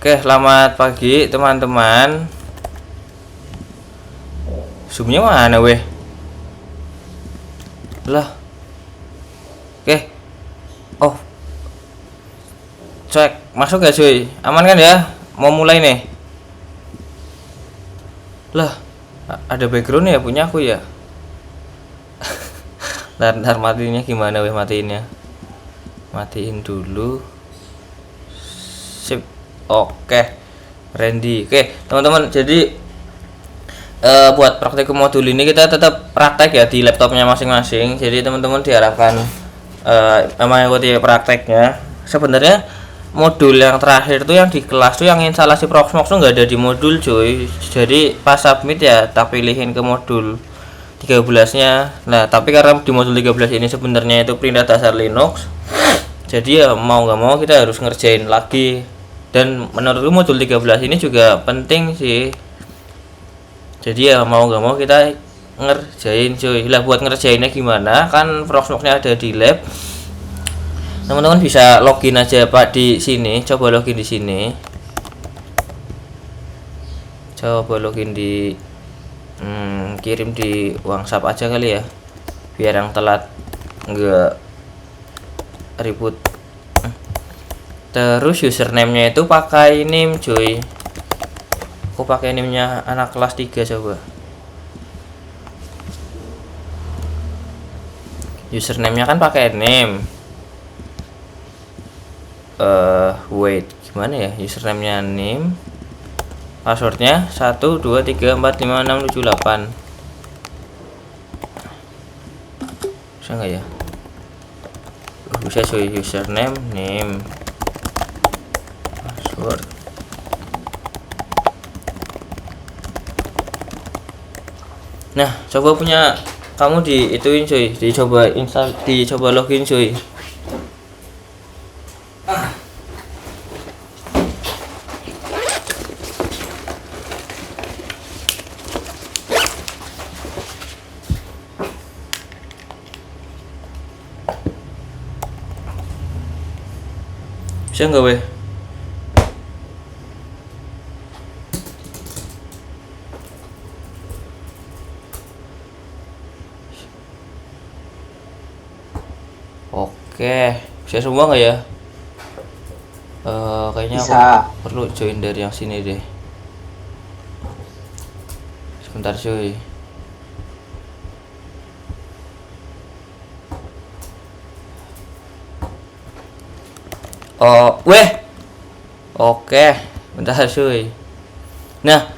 Oke, selamat pagi teman-teman. Zoomnya mana weh? Lah. Oke. Oh. Cek, masuk ya cuy? Aman kan ya? Mau mulai nih. Lah, ada background ya punya aku ya? Ntar matiinnya gimana weh matiinnya? Matiin dulu. Sip. Oke. Randy. Oke, teman-teman, jadi buat praktikum modul ini kita tetap praktek ya di laptopnya masing-masing. Jadi teman-teman diharapkan mengikuti prakteknya. Sebenarnya modul yang terakhir tuh yang di kelas tuh yang instalasi Proxmox tuh nggak ada di modul cuy. Jadi pas submit ya tak pilihin ke modul 13-nya. Nah, tapi karena di modul 13 ini sebenarnya itu perintah dasar Linux. Jadi ya mau nggak mau kita harus ngerjain lagi. Dan menurutku modul 13 ini juga penting sih. Jadi ya mau nggak mau kita ngerjain cuy. Lah buat ngerjainnya gimana? Kan Proxmox-nya ada di lab. Teman-teman bisa login aja Pak di sini. Coba login di sini. Coba login di kirim di WhatsApp aja kali ya. Biar yang telat enggak ribut. Terus username-nya itu pakai name cuy. Aku pakai name-nya anak kelas 3 coba. Username-nya kan pakai name. Wait, gimana ya? Username-nya name. Passwordnya 1 2 3 4 5 6 7 8. Bisa nggak ya? Bisa cuy, username, name, password. Nah, coba punya kamu di ituin cuy, dicoba install, dicoba login cuy. Bisa nggak weh? Oke, bisa semua nggak ya? Kayaknya Bisa. aku perlu join dari yang sini deh. Sebentar cuy. Oh, weh. Oke, bentar cuy. Nah,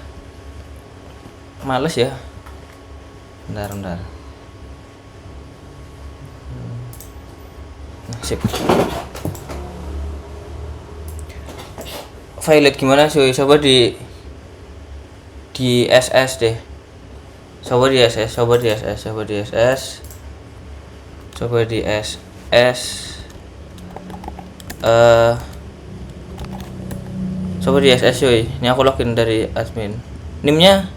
males ya. Bentar. Nah, sip. Violet gimana cuy? Coba di SS deh. Coba di SS. Coba di SS. Coba di SS cuy. Ini aku login dari admin. NIM-nya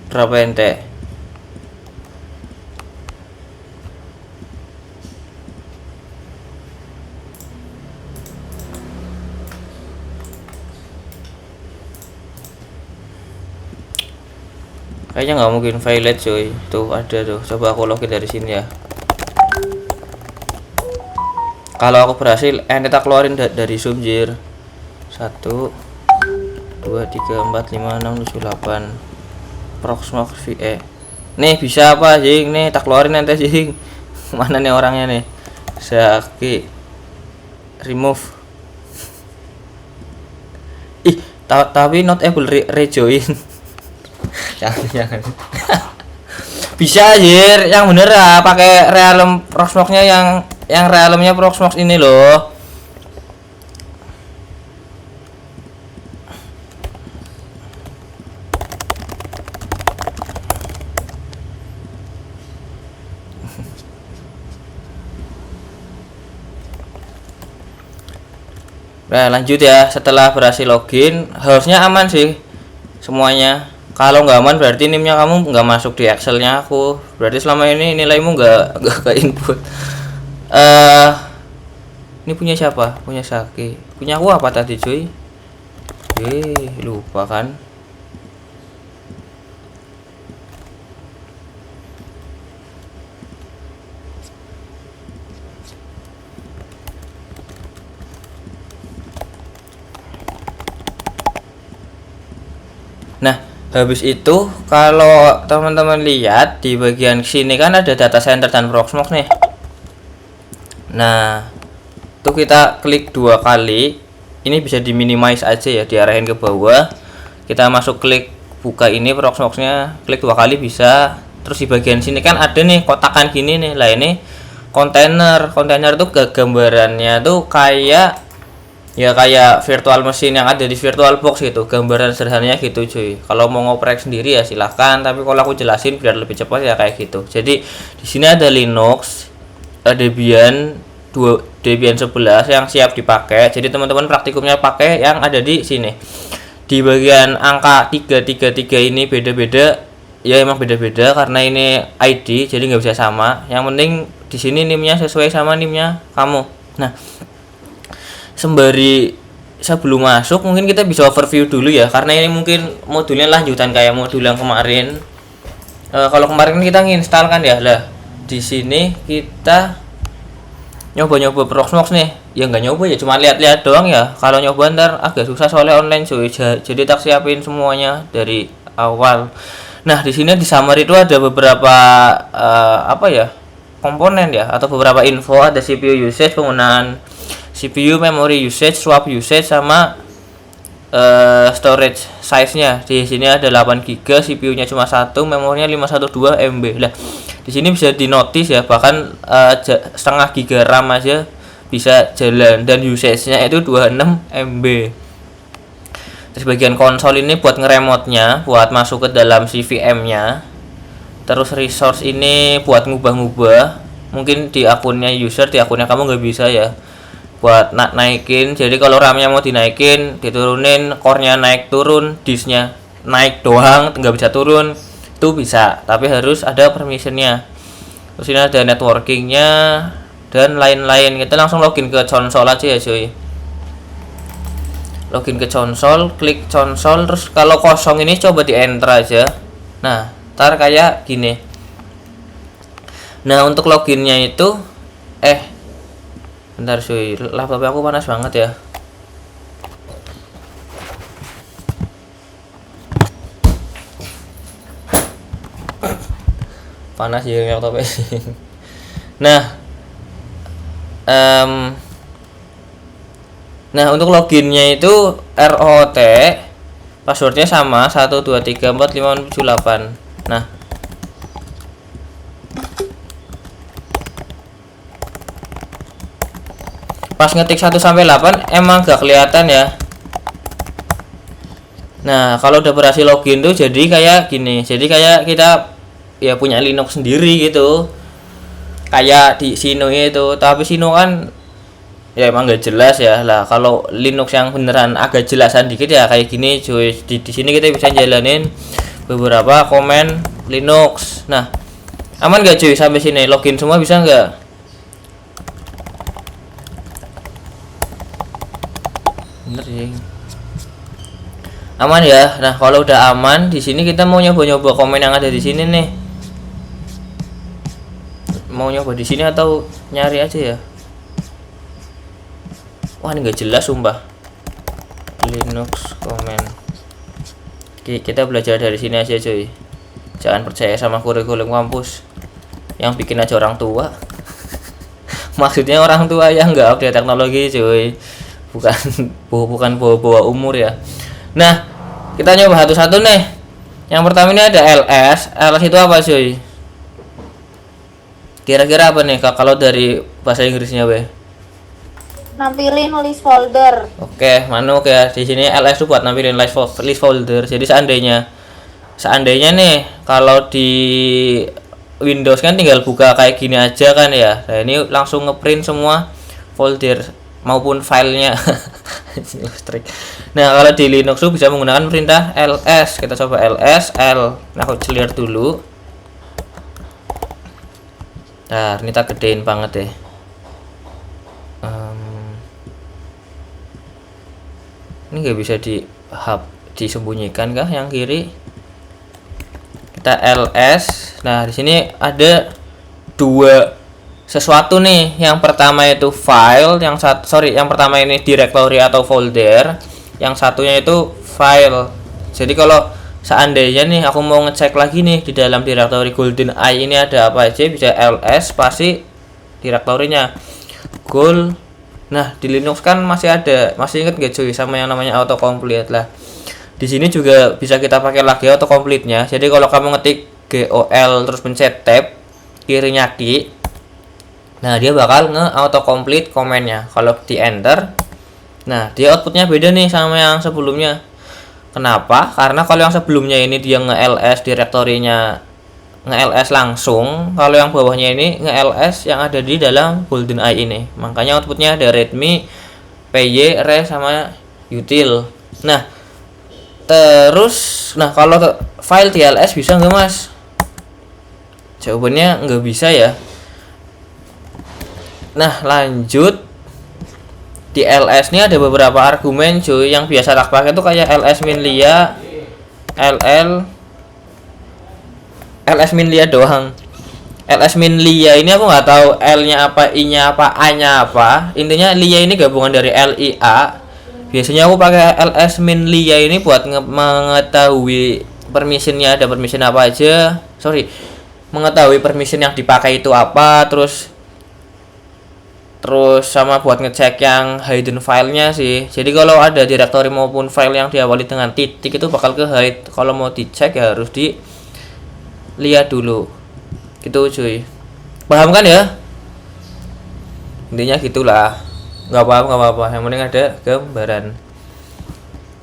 berapa ente? Kayaknya nggak mungkin Violet cuy. Tuh ada tuh. Coba aku login dari sini ya. Kalau aku berhasil, ente tak keluarin dari Zoom jir. 1 2 3 4 5 6 7 8. Proxmox VE. Nih bisa apa jing? Nih tak keluarin ente jing. Mana nih orangnya nih? Zaki. Remove. Ih, tapi not able rejoin. Jangan. Bisa jir, yang bener ya pakai realm Proxmox-nya yang realmnya Proxmox ini loh. Nah, lanjut ya. Setelah berhasil login, harusnya aman sih semuanya. Kalau nggak aman berarti NIM-nya kamu nggak masuk di Excel-nya aku. Berarti selama ini nilaimu nggak ke input. Ini punya siapa? Punya Saki. Punya aku apa tadi cuy? lupa kan. Nah, habis itu kalau teman-teman lihat di bagian sini kan ada data center dan Proxmox nih. Nah, itu kita klik 2 kali. Ini bisa di minimize aja ya, diarahin ke bawah. Kita masuk klik buka ini Proxmox-nya, klik 2 kali bisa. Terus di bagian sini kan ada nih kotakan gini nih. Lah ini kontainer. Kontainer tuh gambarannya tuh kayak virtual machine yang ada di VirtualBox gitu, gambaran sederhananya gitu cuy. Kalau mau ngoprek sendiri ya silahkan, tapi kalau aku jelasin biar lebih cepat ya kayak gitu. Jadi di sini ada Linux, Debian 11 yang siap dipakai. Jadi teman-teman praktikumnya pakai yang ada di sini. Di bagian angka 333 ini beda-beda, ya emang beda-beda karena ini ID, jadi nggak bisa sama. Yang penting di sini NIM-nya sesuai sama NIM-nya kamu. Nah, sembari sebelum masuk mungkin kita bisa overview dulu ya, karena ini mungkin modulnya lanjutan kayak modul yang kemarin. Kalau kemarin kita nginstal kan ya, lah di sini kita nyoba-nyoba Proxmox nih. Ya nggak nyoba ya, cuma lihat-lihat doang ya. Kalau nyoba ntar agak susah soalnya online cuy, jadi tak siapin semuanya dari awal. Nah, di sini di summary itu ada beberapa komponen ya, atau beberapa info. Ada CPU usage, penggunaan CPU, memory usage, swap usage, sama storage size-nya. Di sini ada 8 GB, CPU-nya cuma 1, memorinya 512 MB. Lah, di sini bisa di notice ya, bahkan setengah GB RAM aja bisa jalan, dan usage-nya itu 26 MB. Terus bagian konsol ini buat ngeremote-nya, buat masuk ke dalam CVM-nya. Terus resource ini buat ngubah-ngubah, mungkin di akunnya user, di akunnya kamu nggak bisa ya, buat naikin. Jadi kalau RAM-nya mau dinaikin, diturunin, core-nya naik turun, disk-nya naik doang, nggak bisa turun, itu bisa, tapi harus ada permission-nya. Terus ini ada networking-nya dan lain-lain. Kita langsung login ke console aja ya cuy. Login ke console, klik console, terus kalau kosong ini coba di enter aja. Nah, ntar kayak gini. Nah, untuk loginnya itu bentar cuy, laptop aku panas banget ya. Panas ya laptopnya. Nah, untuk loginnya itu ROT, passwordnya sama 1234578. Nah, pas ngetik 1 sampai 8 emang gak kelihatan ya. Nah, kalau udah berhasil login tuh jadi kayak gini. Jadi kayak kita ya punya Linux sendiri gitu. Kayak di Sino itu, tapi Sino kan ya emang gak jelas ya. Lah, kalau Linux yang beneran agak jelasan dikit ya kayak gini cuy. Di sini kita bisa jalanin beberapa komen Linux. Nah, aman gak cuy sampai sini? Login semua bisa nggak? Bener sih. Aman ya. Nah, kalau udah aman, di sini kita mau nyoba-nyoba komen yang ada di sini nih. Mau nyoba di sini atau nyari aja ya? Wah, ini nggak jelas sumpah. Linux komen. Kita belajar dari sini aja cuy. Jangan percaya sama kurikulum kampus yang bikin aja orang tua. Maksudnya orang tua yang nggak update teknologi cuy, bukan bawa umur ya. Nah, kita nyoba satu-satu nih. Yang pertama ini ada ls. Ls itu apa cuy? Kira-kira apa nih kak kalau dari bahasa Inggrisnya weh? Nampilin list folder. Oke, manuk ya. Di sini ls itu buat nampilin list folder. Jadi seandainya nih kalau di Windows kan tinggal buka kayak gini aja kan ya. Nah, ini langsung ngeprint semua folder maupun filenya. Nah, kalau di Linux tuh bisa menggunakan perintah ls. Kita coba ls l. Nah, aku clear dulu. Nah, ini tak gedein banget ya. Ini Ini nggak bisa disembunyikan kah yang kiri? Kita ls. Nah, di sini ada dua sesuatu nih. Yang pertama itu file, yang pertama ini directory atau folder, yang satunya itu file. Jadi kalau seandainya nih aku mau ngecek lagi nih di dalam directory GoldenEye ini ada apa aja, bisa ls spasi direktorinya gold. Nah, di Linux kan masih inget gak cuy sama yang namanya autocomplete lah. Di sini juga bisa kita pakai lagi autocomplete-nya. Jadi kalau kamu ngetik GOL terus pencet tab kirinya key, nah dia bakal nge-autocomplete komennya. Kalau di enter, nah dia outputnya beda nih sama yang sebelumnya. Kenapa? Karena kalau yang sebelumnya ini dia nge-ls direktorinya nge-ls langsung, kalau yang bawahnya ini nge-ls yang ada di dalam GoldenEye ini. Makanya outputnya ada readme, py, res sama util. Nah, terus kalau file TLS bisa nggak mas? Jawabannya nggak bisa ya. Nah, lanjut. Di ls ini ada beberapa argumen cuy. Yang biasa tak pakai itu kayak ls-min-lia, ls-min-lia doang. ls-min-lia ini aku nggak tahu l-nya apa, i-nya apa, a-nya apa. Intinya lia ini gabungan dari lia. Biasanya aku pakai ls-min-lia ini buat mengetahui permissionnya, ada permission apa aja. Mengetahui permission yang dipakai itu apa, terus sama buat ngecek yang hidden filenya sih. Jadi kalau ada directory maupun file yang diawali dengan titik itu bakal ke hide. Kalau mau dicek ya harus dilihat dulu. Gitu cuy. Paham kan ya? Intinya gitulah. Nggak apa-apa. Yang penting ada gambaran.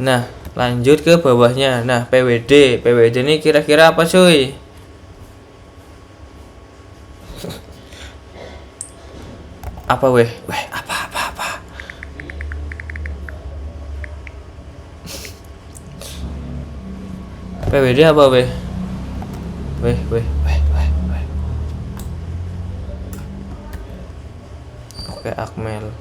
Nah, lanjut ke bawahnya. Nah, PWD ini kira-kira apa cuy? Apa apa PWD apa weh Oke, Akmel.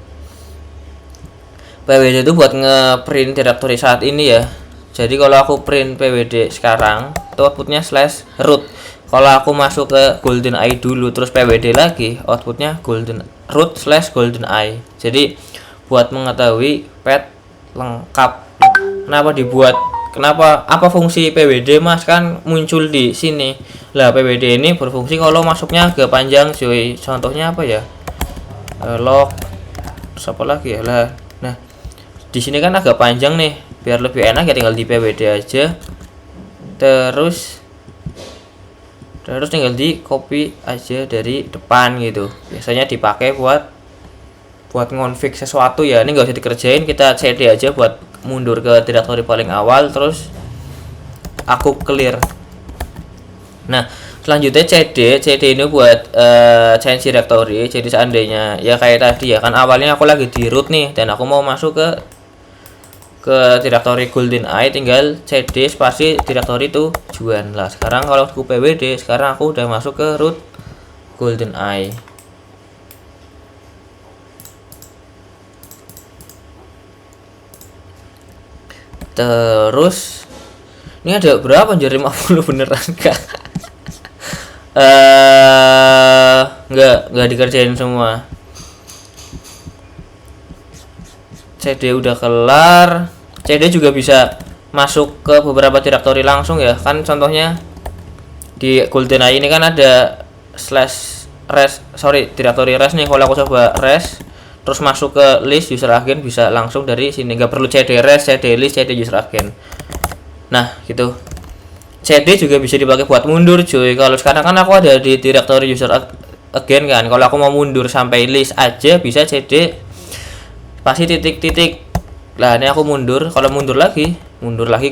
PWD itu buat ngeprint directory saat ini ya. Jadi kalau aku print PWD sekarang itu outputnya /root. Kalau aku masuk ke GoldenEye dulu terus PWD lagi, outputnya root/GoldenEye. Jadi buat mengetahui path lengkap. Kenapa apa fungsi PWD mas? Kan muncul di sini. Lah PWD ini berfungsi kalau masuknya agak panjang cuy. Contohnya apa ya? Log apa lagi ya lah. Nah, di sini kan agak panjang nih. Biar lebih enak ya tinggal di PWD aja. Terus tinggal di copy aja dari depan gitu. Biasanya dipakai buat ngonfig sesuatu ya. Ini nggak usah dikerjain, kita cd aja buat mundur ke directory paling awal terus aku clear. Nah, selanjutnya cd ini buat change directory. Jadi seandainya ya kayak tadi ya, kan awalnya aku lagi di root nih dan aku mau masuk ke directory GoldenEye, tinggal cd spasi directory tujuan. Lah sekarang kalau aku PWD, sekarang aku udah masuk ke root GoldenEye. Terus ini ada berapa anjir, 50 beneran kah? Enggak dikerjain semua. cd udah kelar. CD juga bisa masuk ke beberapa directory langsung ya. Kan contohnya di GoldenEye ini kan ada directory res nih. Kalau aku coba res terus masuk ke list user agent bisa langsung dari sini. Nggak perlu cd res, cd list, cd user agent. Nah, gitu. CD juga bisa dipakai buat mundur cuy. Kalau sekarang kan aku ada di directory user agent kan. Kalau aku mau mundur sampai list aja bisa cd pasti titik-titik. Lah ini aku mundur. Kalau mundur lagi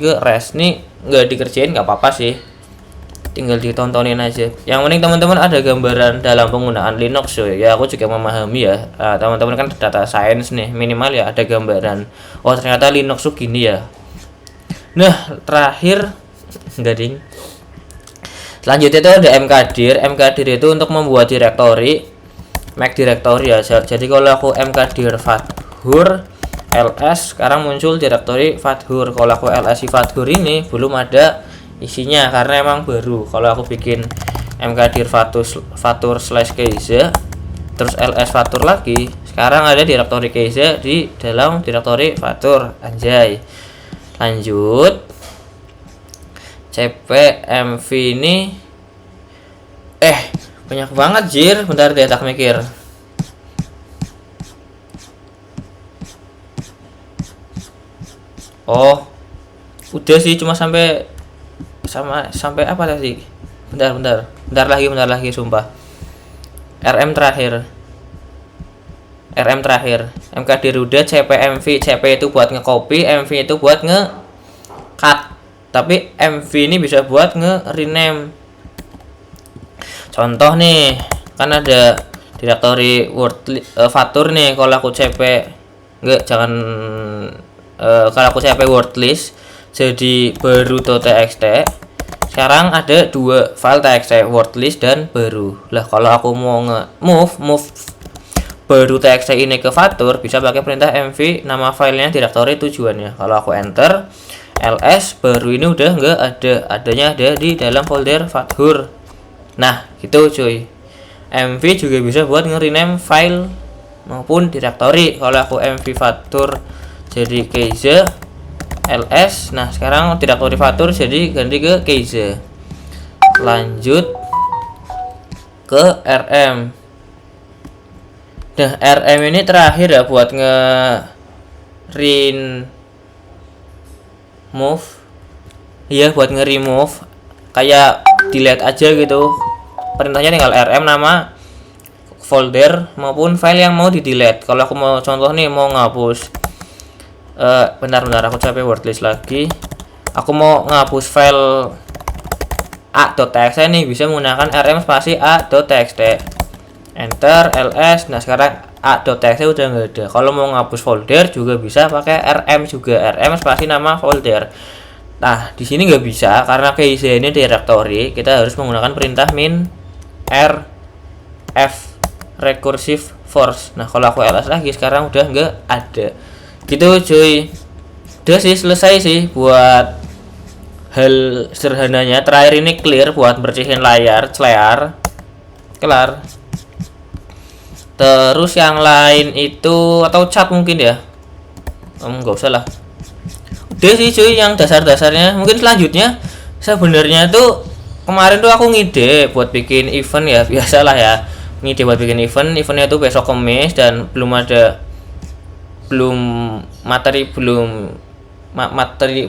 ke res. Nih nggak dikerjain nggak apa-apa sih, tinggal ditontonin aja. Yang penting teman-teman ada gambaran dalam penggunaan Linux ya. Aku juga memahami ya. Teman-teman kan data science nih, minimal ya ada gambaran. Oh ternyata Linux tuh gini ya. Nah terakhir gading. Selanjutnya itu ada mkdir. Mkdir itu untuk membuat directory, make directory ya. Jadi kalau aku mkdir fathur ls sekarang muncul directory fathur. Kalau aku ls fathur ini belum ada isinya karena emang baru. Kalau aku bikin mkdir fathur slash keize terus ls fathur lagi, sekarang ada directory keize di dalam directory fathur. Anjay. Lanjut, cpmv ini banyak banget jir, bentar deh tak mikir. Oh, udah sih, cuma sampai apa tadi? Bentar lagi sumpah. RM terakhir mkdir udah, cpmv, cp itu buat nge-copy, mv itu buat nge-cut, tapi mv ini bisa buat nge-rename. Contoh nih, kan ada directory fathur nih. Kalau aku cp kalau aku cp wordlist jadi baru.txt, sekarang ada dua file txt, wordlist dan baru. Lah kalau aku mau move baru.txt ini ke fathur, bisa pakai perintah mv nama filenya, directory tujuannya. Kalau aku enter ls, baru ini udah nggak ada, adanya ada di dalam folder fathur. Nah gitu cuy, mv juga bisa buat nge-rename file maupun directory. Kalau aku mv fathur jadi keize ls, nah sekarang directory fathur jadi ganti ke keize. Lanjut ke rm. Nah rm ini terakhir ya buat remove, iya buat nge-remove, kayak delete aja gitu. Perintahnya tinggal rm nama folder maupun file yang mau di delete. Kalau aku mau contoh nih, mau ngapus bentar aku cp wordlist lagi, aku mau ngapus file a.txt nih, bisa menggunakan rm spasi a.txt, enter ls. Nah sekarang a.txt udah nggak ada. Kalau mau ngapus folder juga bisa pakai rm juga, rm spasi nama folder. Nah di sini nggak bisa karena keize ini directory, kita harus menggunakan perintah min rf recursive force. Nah kalau aku ls lagi, sekarang udah nggak ada. Gitu cuy, udah sih, selesai sih buat hal sederhananya. Terakhir ini clear buat bersihin layar, kelar. Terus yang lain itu atau cat mungkin ya, nggak usah lah. Udah sih cuy yang dasar-dasarnya. Mungkin selanjutnya sebenarnya tuh kemarin tuh aku ngide buat bikin event ya, biasalah ya, ngide buat bikin eventnya tuh besok Kamis, dan materi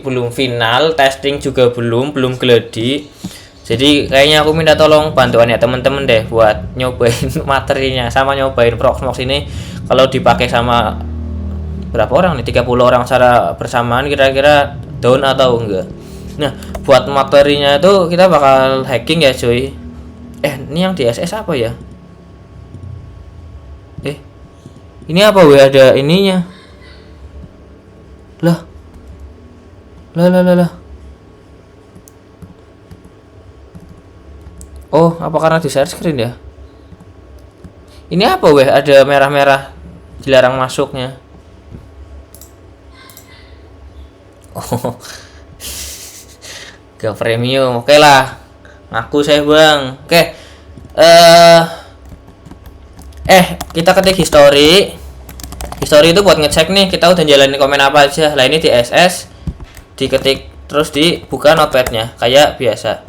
belum final, testing juga belum gladi. Jadi kayaknya aku minta tolong bantuan ya teman-teman deh buat nyobain materinya sama nyobain Proxmox ini kalau dipakai sama berapa orang nih, 30 orang secara bersamaan, kira-kira down atau enggak. Nah buat materinya itu kita bakal hacking ya cuy. Ini yang di SS apa ya? Ini apa ada ininya? Lah. Oh, apa karena di share screen ya? Ini apa ada merah-merah dilarang masuknya. Oh. Ke premium. Oke lah. Ngaku saya, Bang. Oke. Kita ketik history itu buat ngecek nih kita udah jalanin komen apa aja. Lah ini di SS diketik terus dibuka notepadnya kayak biasa.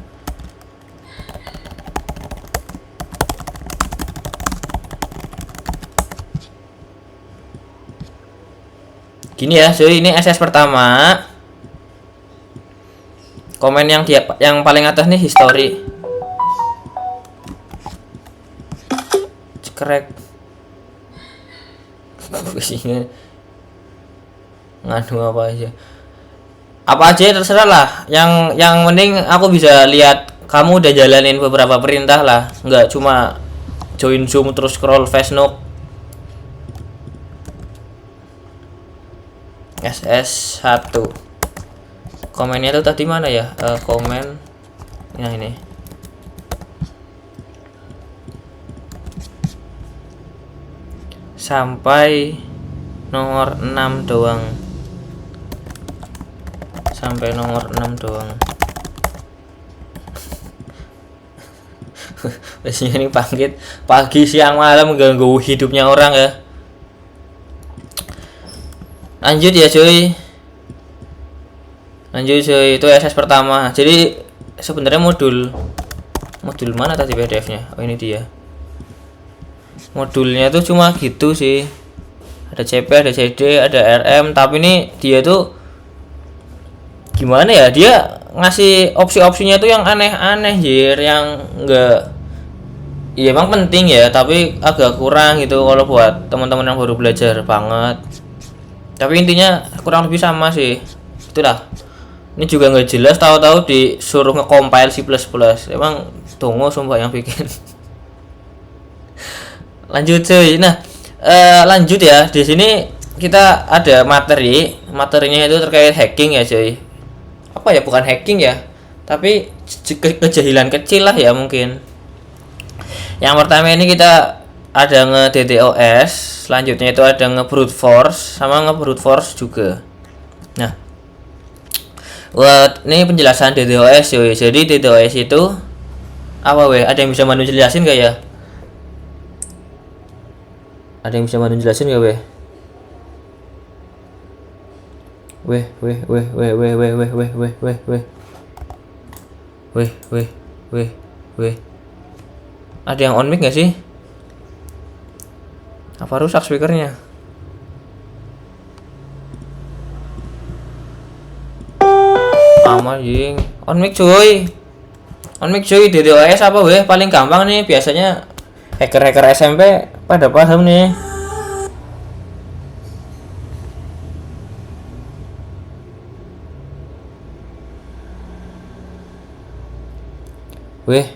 Gini ya cuy, ini SS pertama, komen yang paling atas nih history. Cekrek nganu apa aja terserah lah, yang penting aku bisa lihat kamu udah jalanin beberapa perintah lah, nggak cuma join Zoom terus scroll Facebook. SS1 komennya tuh tadi mana ya, komen yang ini sampai nomor 6 doang. Sampai nomor 6 doang. Biasanya ini pagi siang malam ganggu hidupnya orang ya. Lanjut ya cuy. Itu SS pertama. Jadi sebenarnya modul mana tadi PDF-nya? Oh ini dia. Modulnya tuh cuma gitu sih. Ada CP, ada CD, ada RM, tapi ini dia tuh gimana ya? Dia ngasih opsi-opsinya tuh yang aneh-aneh jir, yang enggak, ya emang penting ya, tapi agak kurang gitu kalau buat teman-teman yang baru belajar banget. Tapi intinya kurang lebih sama sih. Itulah. Ini juga nggak jelas, tahu-tahu disuruh nge-compile C++. Emang tunggu sumpah yang bikin. Lanjut cuy. Nah, lanjut ya. Di sini kita ada materinya itu terkait hacking ya cuy. Apa ya, bukan hacking ya, tapi kejahilan kecil lah ya mungkin. Yang pertama ini kita ada nge-DDoS, selanjutnya itu ada nge-brute force sama nge-brute force juga. Nah, buat ini penjelasan DDoS cuy. Jadi DDoS itu apa weh? Ada yang bisa bantu jelasin gak ya? Ada yang bisa bantu jelasin gak weh? Weh. Ada yang on mic gak sih? Apa rusak speakernya? Jing. On mic cuy. DDoS apa weh? Paling gampang nih, biasanya hacker SMP pada paham nih. Weh.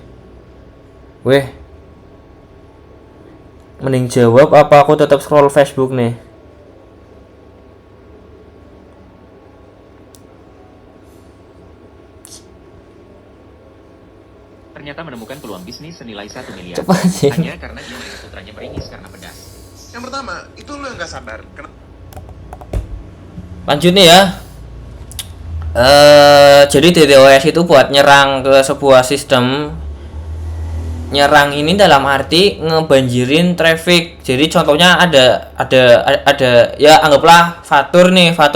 Mending jawab apa aku tetap scroll Facebook nih? Ternyata menemukan peluang bisnis senilai 1 miliar. Cepat sih. Hanya karena dia melihat putranya meringis karena pedas. Yang pertama, itu lo yang gak sabar. Lanjut nih ya. Jadi DDoS itu buat nyerang ke sebuah sistem. Nyerang ini dalam arti ngebanjirin traffic. Jadi contohnya ada ya, anggaplah Fatur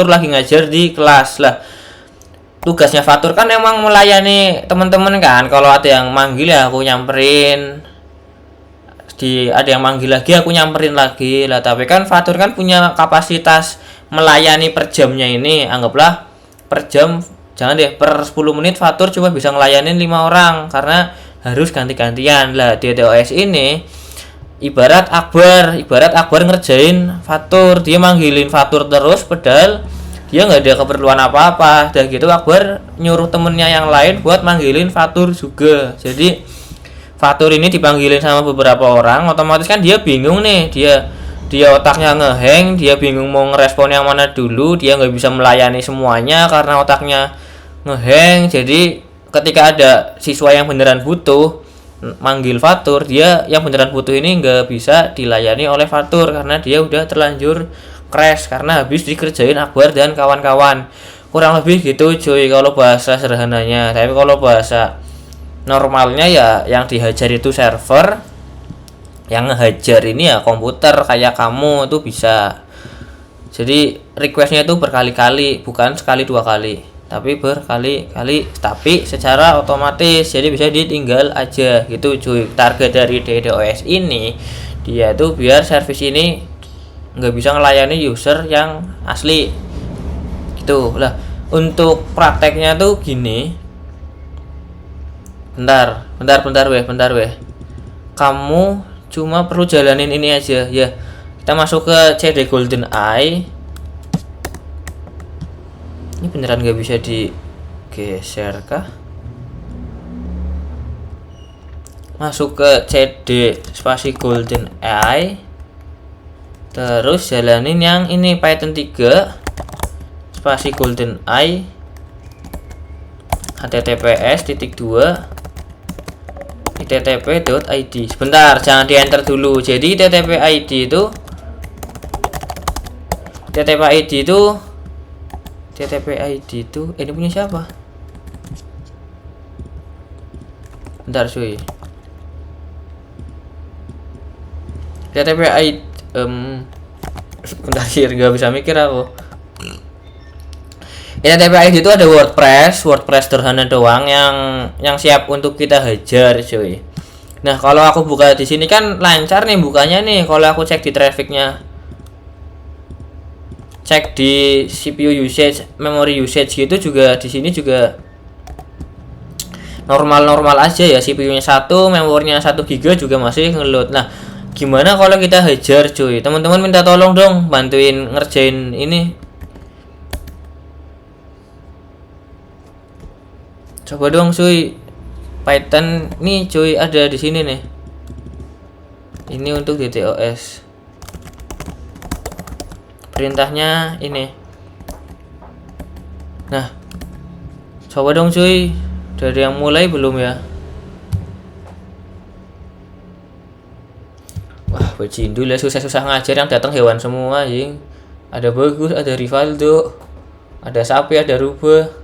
lagi ngajar di kelas lah. Tugasnya Fatur kan emang melayani teman-teman kan. Kalau ada yang manggil ya aku nyamperin. Ada yang manggil lagi aku nyamperin lagi lah. Tapi kan Fatur kan punya kapasitas melayani per jamnya ini. Anggaplah per jam, jangan deh, per 10 menit Fatur cuma bisa ngelayanin 5 orang karena harus ganti-gantian lah. DDoS ini ibarat Akbar ngerjain Fatur, dia manggilin Fatur terus padahal dia nggak ada keperluan apa-apa. Dan gitu Akbar nyuruh temennya yang lain buat manggilin Fatur juga. Jadi Fatur ini dipanggilin sama beberapa orang, otomatis kan dia bingung nih, dia otaknya ngehang, dia bingung mau ngerespon yang mana dulu, dia nggak bisa melayani semuanya karena otaknya ngehang. Jadi ketika ada siswa yang beneran butuh manggil Fatur, dia yang beneran butuh ini nggak bisa dilayani oleh Fatur karena dia udah terlanjur crash karena habis dikerjain Akbar dan kawan-kawan. Kurang lebih gitu cuy kalau bahasa sederhananya. Tapi kalau bahasa normalnya ya yang dihajar itu server, yang ngehajar ini ya komputer kayak kamu itu bisa. Jadi requestnya itu berkali-kali, bukan sekali 2 kali, tapi berkali-kali, tapi secara otomatis. Jadi bisa ditinggal aja gitu cuy. Target dari DDoS ini dia tuh biar service ini nggak bisa ngelayani user yang asli gitu lah. Untuk prakteknya tuh gini, bentar weh, kamu cuma perlu jalanin ini aja ya. Kita masuk ke CD Golden Eye. Ini beneran nggak bisa digeser kah? Masuk ke CD spasi Golden Eye, terus jalanin yang ini Python 3 spasi Golden Eye https://ittp.id. Sebentar, jangan di enter dulu. Jadi ittp.id itu TTP ID itu ini punya siapa? Bentar cuy. TTP ID bentar sih, nggak bisa mikir aku. TTP ID itu ada WordPress sederhana doang yang siap untuk kita hajar cuy. Nah kalau aku buka di sini kan lancar nih bukanya nih. Kalau aku cek di trafficnya, cek di CPU usage, memory usage gitu juga di sini juga normal aja ya. CPU-nya 1, memorinya 1 GB juga masih ngeload. Nah, gimana kalau kita hajar cuy? Teman-teman minta tolong dong bantuin ngerjain ini. Coba dong cuy. Python nih cuy ada di sini nih. Ini untuk DTOS. Perintahnya ini. Nah, coba dong cuy. Dari yang mulai belum ya? Wah, bajindul ya, susah-susah ngajar, yang datang hewan semua anjing. Ada Bagus, ada Rivaldo, ada Sapi, ada Rubah.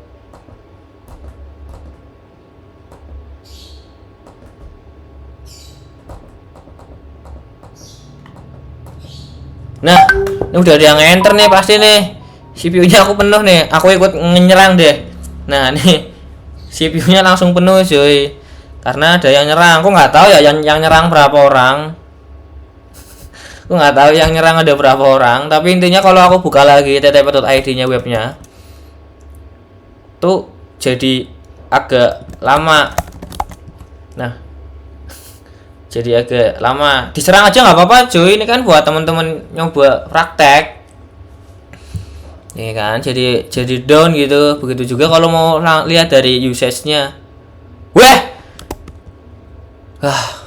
Nah, ini udah ada yang enter nih pasti nih. CPU-nya aku penuh nih. Aku ikut nyerang deh. Nah, nih CPU-nya langsung penuh cuy. Karena ada yang nyerang. Aku nggak tahu ya yang nyerang berapa orang. Aku nggak tahu yang nyerang ada berapa orang. Tapi intinya kalau aku buka lagi ttp.id-nya webnya, tuh jadi agak lama. Nah, jadi agak lama. Diserang aja nggak apa-apa cuy. Ini kan buat teman-teman nyoba praktek. Ini kan jadi down gitu. Begitu juga kalau mau lihat dari usage-nya. Weh.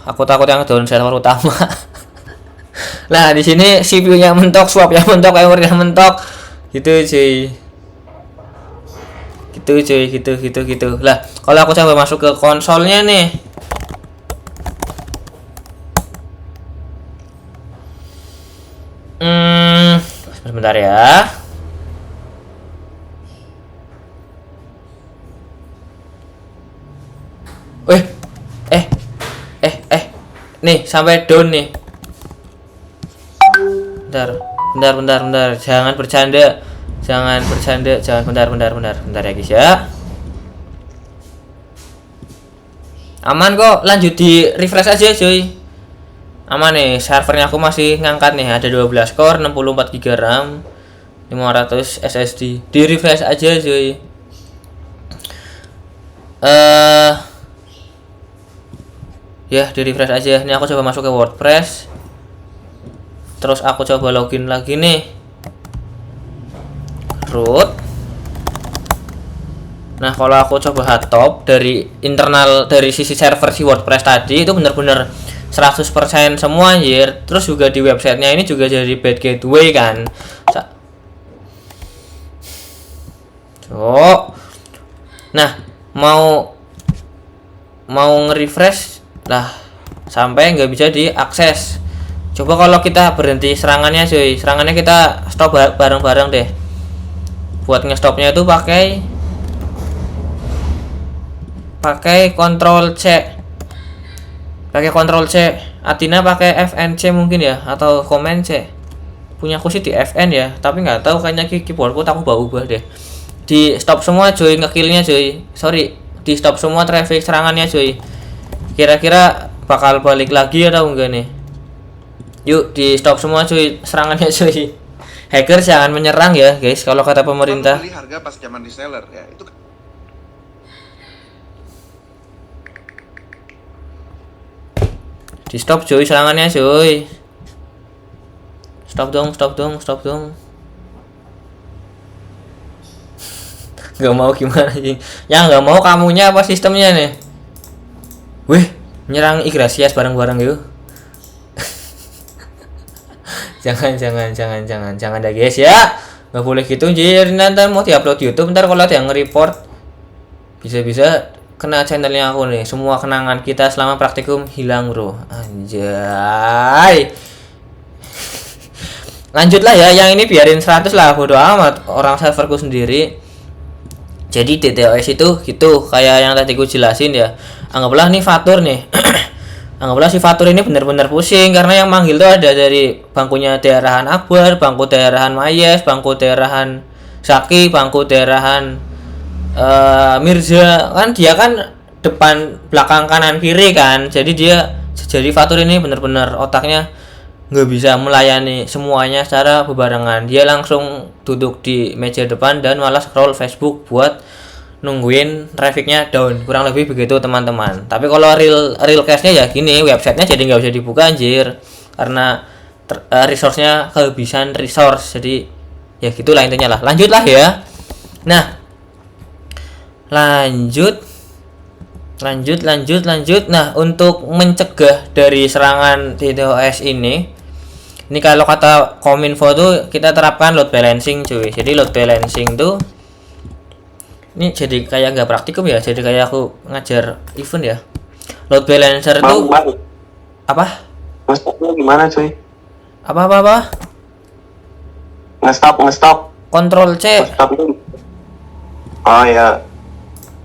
Aku takut yang down server utama. Nah, di sini CPU-nya mentok, swap-nya mentok, memory-nya mentok. Gitu cuy. Gitu. Lah, kalau aku coba masuk ke konsolnya nih. Sebentar ya. Nih sampai down nih. Bentar. Jangan bercanda. Bentar ya guys ya. Aman kok, lanjut di refresh aja cuy. Aman nih, servernya aku masih ngangkat nih, ada 12 core, 64 GB RAM, 500 SSD. Di refresh aja cuy. Ya, di refresh aja. Ini aku coba masuk ke WordPress. Terus aku coba login lagi nih. Root. Nah, kalau aku coba hardtop dari internal, dari sisi server si WordPress tadi itu bener-bener 100% semua anjir. Terus juga di websitenya ini juga jadi bad gateway kan. Nah, mau nge-refresh lah sampai nggak bisa diakses. Coba kalau kita berhenti serangannya cuy, serangannya kita stop bareng-bareng deh. Buat ngestopnya itu pakai Ctrl C. Atina pakai FNC mungkin ya, atau Command C. Punya aku sih di FN ya, tapi nggak tahu kayaknya keyboardku aku ubah deh. Di stop semua cuy, ngekillnya cuy. Sorry, di stop semua traffic serangannya cuy. Kira-kira bakal balik lagi atau enggak nih? Yuk di stop semua cuy serangannya cuy. Hacker jangan menyerang ya guys, kalau kata pemerintah. Beli harga pas zaman reseller ya itu. Di stop cuy serangannya cuy. Stop dong. Gak mau gimana sih? Yang gak mau kamunya apa sistemnya nih? Wih, nyerang Igrasias bareng-bareng yuk. jangan dah guys ya. Gak boleh gitu anjir. Nanti mau diupload YouTube, ntar kalau ada yang nge-report bisa-bisa kena channelnya aku nih. Semua kenangan kita selama praktikum hilang bro. Anjay. Lanjutlah ya, yang ini biarin 100 lah, bodo amat orang serverku sendiri. Jadi DDoS itu gitu, kayak yang tadi ku jelasin ya. Anggaplah nih Fatur nih. Anggaplah si Fatur ini benar-benar pusing karena yang manggil tuh ada dari bangkunya daerahan Akbar, bangku daerahan Mayes, bangku daerahan Zaki, bangku daerahan Mirza. Kan dia kan depan, belakang, kanan, kiri kan. Jadi Fatur ini benar-benar otaknya nggak bisa melayani semuanya secara bebarengan. Dia langsung duduk di meja depan dan malah scroll Facebook buat nungguin trafficnya down, kurang lebih begitu teman-teman. Tapi kalau real case-nya ya gini, websitenya jadi nggak bisa dibuka anjir karena resource-nya kehabisan resource. Jadi ya gitulah intinya lah. Lanjutlah ya. Nah, lanjut. Nah, untuk mencegah dari serangan DDoS ini kalau kata Kominfo tuh kita terapkan load balancing cuy. Jadi load balancing tuh ini jadi kayak nggak praktikum ya, jadi kayak aku ngajar event ya. Load balancer tuh apa? Nge-stopnya gimana cuy? Apa? Nge-stop. Control C. Nge-stopnya. Oh ya.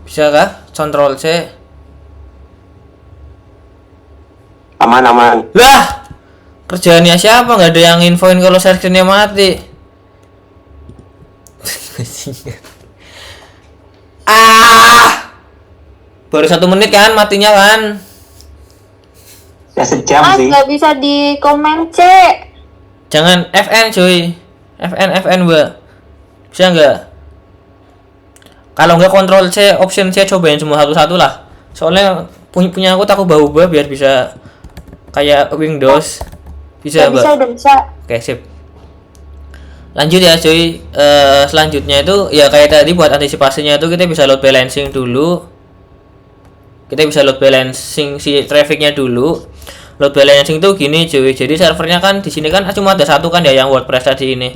Bisa kah? Control C. Aman. Lah, kerjaannya siapa? Nggak ada yang infoin kalau servernya mati. Baru 1 menit kan matinya kan? Ya sejam Mas sih. nggak bisa di komen C. Jangan FN cuy. FN Mbak. Bisa nggak? Kalau nggak Control C, Option C, cobain semua satu-satu lah. Soalnya punya aku takut ubah biar bisa kayak Windows. Bisa, Mbak? Udah bisa. Oke, sip. Lanjut ya cuy. Selanjutnya itu ya kayak tadi, buat antisipasinya itu kita bisa load balancing dulu. Kita bisa load balancing si trafficnya dulu. Load balancing tuh gini cuy. Jadi servernya kan di sini kan cuma ada satu kan ya, yang WordPress tadi ini.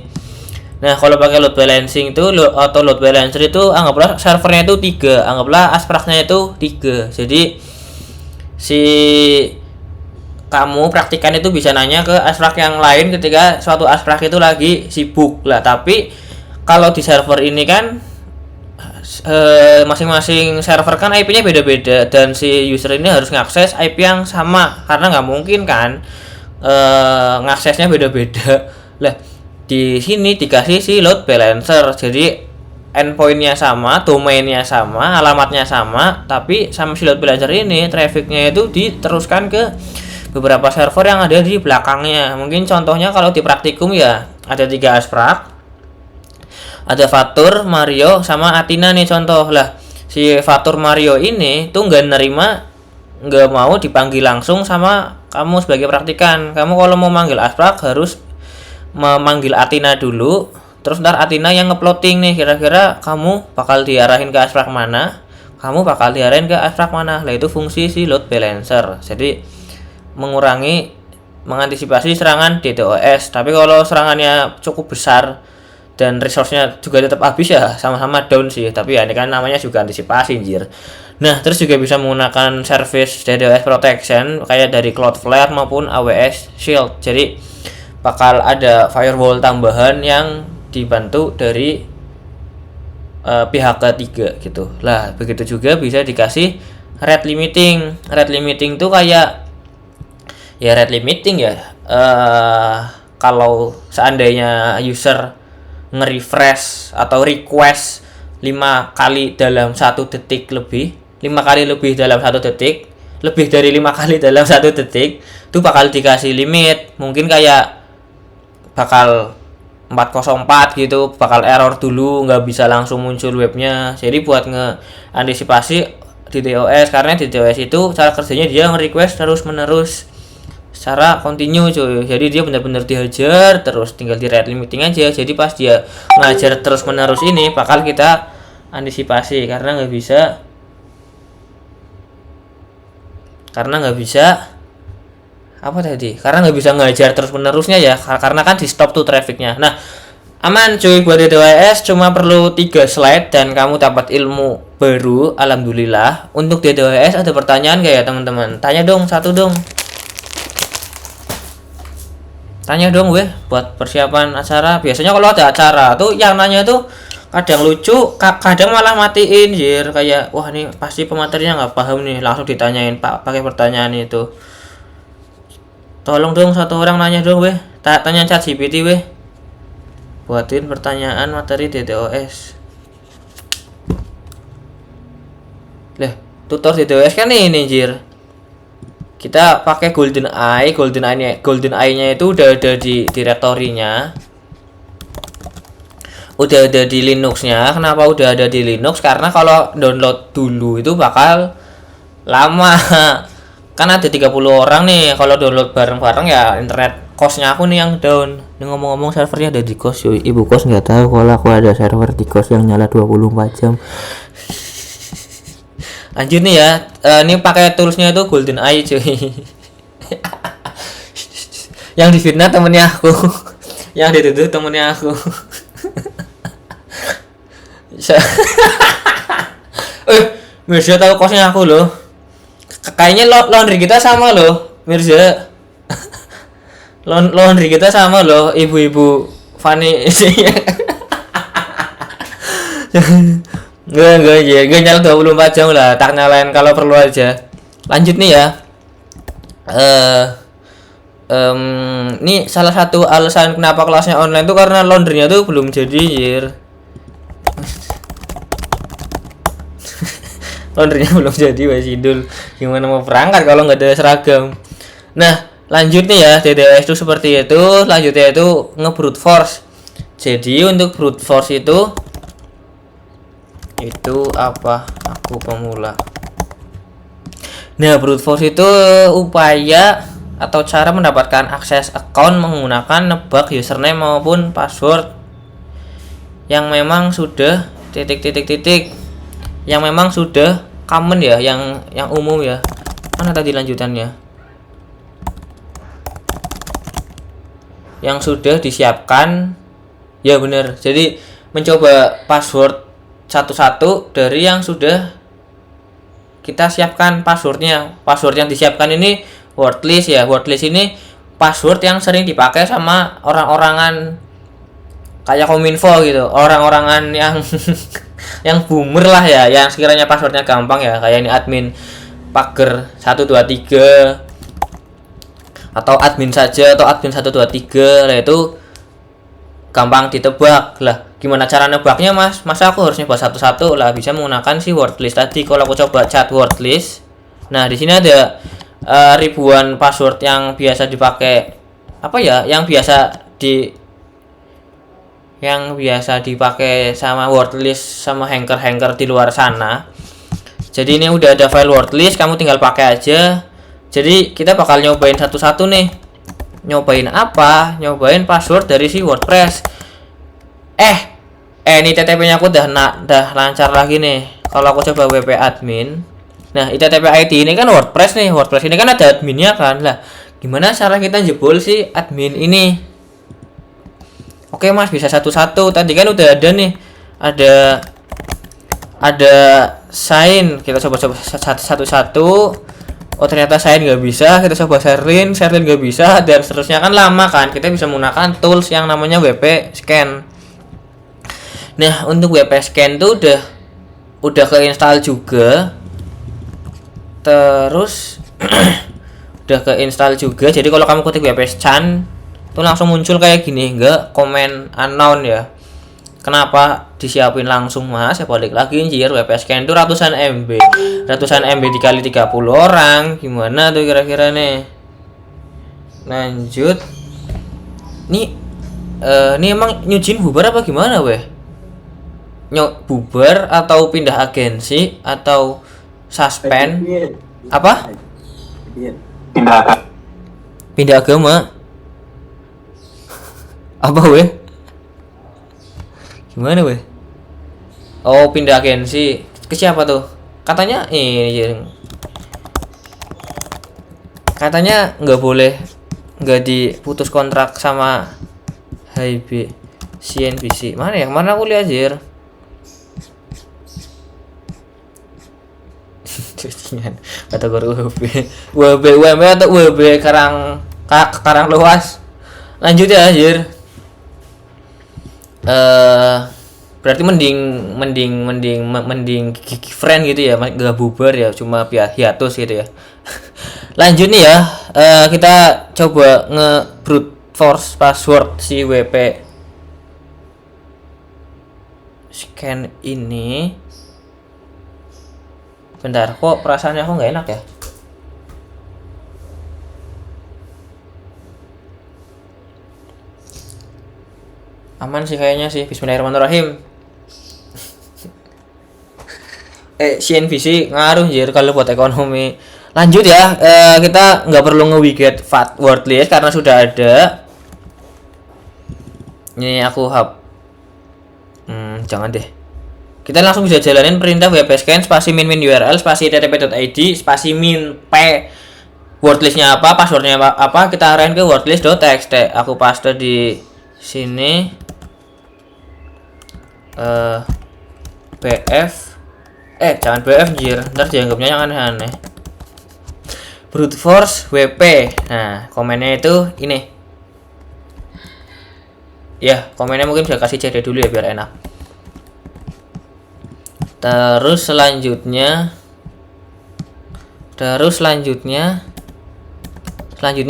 Nah, kalau pakai load balancing itu atau load balancer itu anggaplah servernya itu 3, anggaplah aspragnya itu 3. Jadi si kamu praktikan itu bisa nanya ke asprag yang lain ketika suatu asprag itu lagi sibuk lah. Tapi kalau di server ini kan masing-masing server kan IP-nya beda-beda dan si user ini harus ngakses IP yang sama karena nggak mungkin kan ngaksesnya beda-beda. Lah, di sini dikasih si load balancer, jadi endpointnya sama, domainnya sama, alamatnya sama, tapi sama si load balancer ini trafficnya itu diteruskan ke beberapa server yang ada di belakangnya. Mungkin contohnya kalau di praktikum ya ada 3 asprag, ada Fatur, Mario, sama Athena nih contoh. Lah, si Fatur Mario ini tuh nggak mau dipanggil langsung sama kamu sebagai praktikan. Kamu kalau mau manggil asprag harus memanggil Athena dulu, terus ntar Athena yang ngeplotting nih kira-kira kamu bakal diarahin ke asprag mana, lah itu fungsi si load balancer. Jadi mengantisipasi serangan DDoS. Tapi kalau serangannya cukup besar dan resource-nya juga tetap habis ya sama-sama down sih. Tapi ya ini kan namanya juga antisipasi anjir. Nah, terus juga bisa menggunakan service DDoS protection kayak dari Cloudflare maupun AWS Shield. Jadi bakal ada firewall tambahan yang dibantu dari pihak ketiga gitu. Lah, begitu juga bisa dikasih rate limiting. Rate limiting tuh kayak ya rate limiting ya. Kalau seandainya user nge-refresh atau request 5 kali dalam 1 detik lebih, 5 kali lebih dalam 1 detik, lebih dari 5 kali dalam 1 detik, itu bakal dikasih limit. Mungkin kayak bakal 404 gitu, bakal error dulu, nggak bisa langsung muncul webnya. Jadi buat ngeantisipasi DDoS, karena DDoS itu cara kerjanya dia nge-request terus menerus secara kontinu cuy. Jadi dia benar-benar dihajar terus, tinggal di rate limiting aja. Jadi pas dia ngajar terus menerus ini bakal kita antisipasi karena nggak bisa apa tadi? Karena nggak bisa ngajar terus menerusnya ya, karena kan di stop tuh trafficnya. Nah, aman cuy buat DDoS, cuma perlu 3 slide dan kamu dapat ilmu baru, alhamdulillah. Untuk DDoS ada pertanyaan gak ya teman-teman? Tanya dong, satu dong. Tanya dong weh buat persiapan acara. Biasanya kalau ada acara tuh yang nanya tuh kadang lucu, kadang malah matiin jir, kayak wah nih pasti pematerinya nggak paham nih, langsung ditanyain Pak pakai pertanyaan itu. Tolong dong satu orang nanya dong weh, tanya ChatGPT weh, buatin pertanyaan materi DDoS. Lah tutor DDoS kan ini jir, kita pakai Golden Eye-nya itu udah ada di direktorinya, udah ada di Linux-nya. Kenapa udah ada di Linux? Karena kalau download dulu itu bakal lama. Kan ada 30 orang nih, kalau download bareng-bareng ya internet kosnya aku nih yang down. Ini ngomong-ngomong servernya ada di kos yoi. Ibu kos nggak tahu kalau aku ada server di kos yang nyala 24 jam. Lanjut nih ya, ini pakai toolsnya itu Golden Eye cuy. Yang difitnah temennya aku, yang dituduh temennya aku. Mirza tahu kosnya aku loh. Kayaknya laundry kita sama loh, Mirza. Laundry kita sama loh, ibu-ibu Fanny. Enggak nyala 24 jam lah, tak nyalain kalau perlu aja. Lanjut nih ya. Ini salah satu alasan kenapa kelasnya online tuh karena laundrynya tuh belum jadi jir. Laundrynya belum jadi Wasidul. Gimana mau berangkat kalau nggak ada seragam? Nah, lanjut nih ya, DDoS itu seperti itu. Lanjutnya itu nge-brute force. Jadi untuk brute force itu apa? Aku pemula. Nah, brute force itu upaya atau cara mendapatkan akses account menggunakan nebak username maupun password yang memang sudah yang memang sudah common ya, yang umum ya. Mana tadi lanjutannya? Yang sudah disiapkan. Ya benar. Jadi mencoba password satu-satu dari yang sudah kita siapkan passwordnya. Password yang disiapkan ini wordlist ya. Wordlist ini password yang sering dipakai sama orang-orangan kayak Kominfo gitu, orang-orangan yang yang boomer lah ya, yang sekiranya passwordnya gampang ya, kayak ini admin pager 123 atau admin saja atau admin 123 lah, itu gampang ditebak lah. Gimana cara nebaknya mas? Masa aku harus nyoba satu-satu lah? Bisa menggunakan si wordlist tadi. Kalau aku coba chat wordlist, nah di sini ada ribuan password yang biasa dipakai apa ya, yang biasa dipakai sama wordlist sama hacker di luar sana. Jadi ini udah ada file wordlist, kamu tinggal pakai aja. Jadi kita bakal nyobain satu-satu nih. Nyobain apa? Nyobain password dari si WordPress. Ini TTP-nya aku udah lancar lagi nih. Kalau aku coba WP admin. Nah, TTP ID ini kan WordPress nih. WordPress ini kan ada adminnya kan. Lah, gimana cara kita jebol si admin ini? Oke mas, bisa satu-satu. Tadi kan udah ada nih, ada sign. Kita coba satu-satu. Oh ternyata sign nggak bisa. Kita coba Sherlyn nggak bisa, dan seterusnya. Kan lama kan. Kita bisa menggunakan tools yang namanya WP scan. Nah untuk WP scan tuh udah keinstall juga. Terus udah keinstall juga. Jadi kalau kamu ketik WP scan tuh langsung muncul kayak gini, enggak komen unknown ya. Kenapa disiapin langsung mas? Ya balik lagi anjir, WP scan itu ratusan MB dikali 30 orang, gimana tuh kira-kira nih? Lanjut. Nih emang nyuciin bubar apa gimana weh? Bubar atau pindah agensi atau suspend? Apa? Pindah agama. Apa weh? Gimana weh? Oh pindah agensi. Ke siapa tuh? Katanya katanya nggak boleh, nggak diputus kontrak sama HIB CNBC. Mana ya? Mana aku lihat anjir. Kategori WB UMB atau WB Karang Luas. Lanjut ya anjir. Berarti mending friend gitu ya, gak bubar ya, cuma hiatus gitu ya. Lanjut nih ya, kita coba brute force password si WP scan ini. Bentar, kok perasaannya aku nggak enak ya? Aman sih kayaknya sih. Bismillahirrahmanirrahim. CNVC ngaruh jir kalau buat ekonomi. Lanjut ya, kita nggak perlu nge-widget word list karena sudah ada. Ini aku jangan deh. Kita langsung bisa jalanin perintah wp scan spasi min URL spasi ttp.id spasi min p wordlistnya apa, passwordnya apa, kita arahin ke wordlist.txt. Aku paste di sini bf jangan bf jir, ntar dianggapnya yang aneh-aneh. Brute force wp. Nah, komennya itu ini ya, komennya mungkin bisa kasih cd dulu ya biar enak. Terus selanjutnya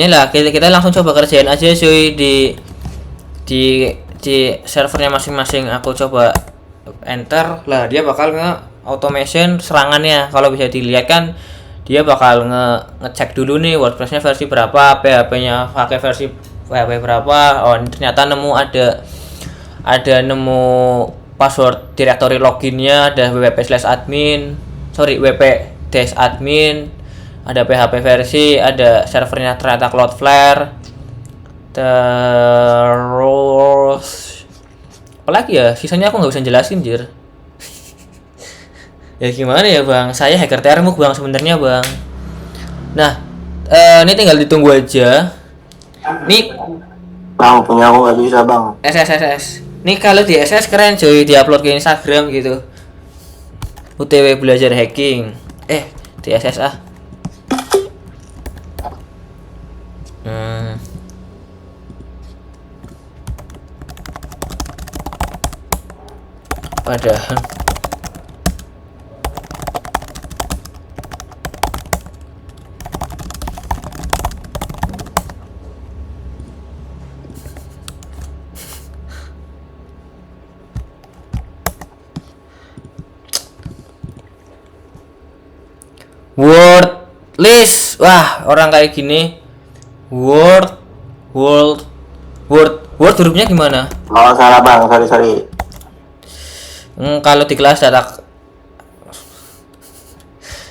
lah kita langsung coba kerjain aja cuy di servernya masing-masing. Aku coba enter lah, dia bakal automation serangannya. Kalau bisa dilihat kan dia bakal ngecek dulu nih WordPress-nya versi berapa, PHP-nya pakai versi PHP berapa. Oh, ternyata nemu password directory loginnya ada wp/admin, wp-admin, ada PHP versi, ada servernya ternyata Cloudflare. Terus apalagi ya, sisanya aku nggak bisa jelasin jir. Ya gimana ya bang, saya hacker termuk bang sebenarnya bang. Nah, ini tinggal ditunggu aja. Nih Bang, punya aku nggak bisa bang. SSSS. Nih kalau di SS keren cuy, diupload ke Instagram gitu. UTW belajar hacking. Di SS ah. Padahal word list. Wah, orang kayak gini. Word hurufnya gimana? Oh salah bang, sorry. Kalau di kelas data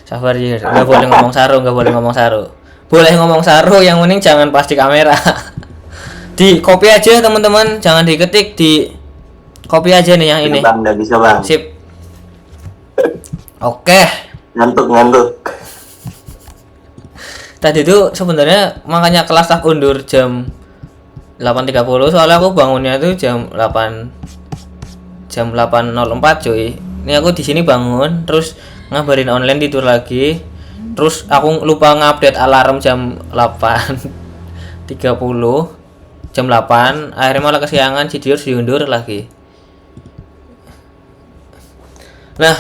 sabar ya, nggak boleh ngomong saru. Boleh ngomong saru, yang penting jangan pas di kamera. Di copy aja teman-teman, jangan diketik, di copy aja nih yang ini. Bang, nggak bisa bang. Sip. Oke. Ngantuk. Tadi itu sebenarnya makanya kelas tak undur jam 8.30 soalnya aku bangunnya tuh jam 8.04 cuy. Ini aku di sini bangun terus ngabarin online, tidur lagi. Terus aku lupa ngupdate alarm jam 8.30. Jam 8 akhirnya malah kesiangan, tidur diundur lagi. Nah,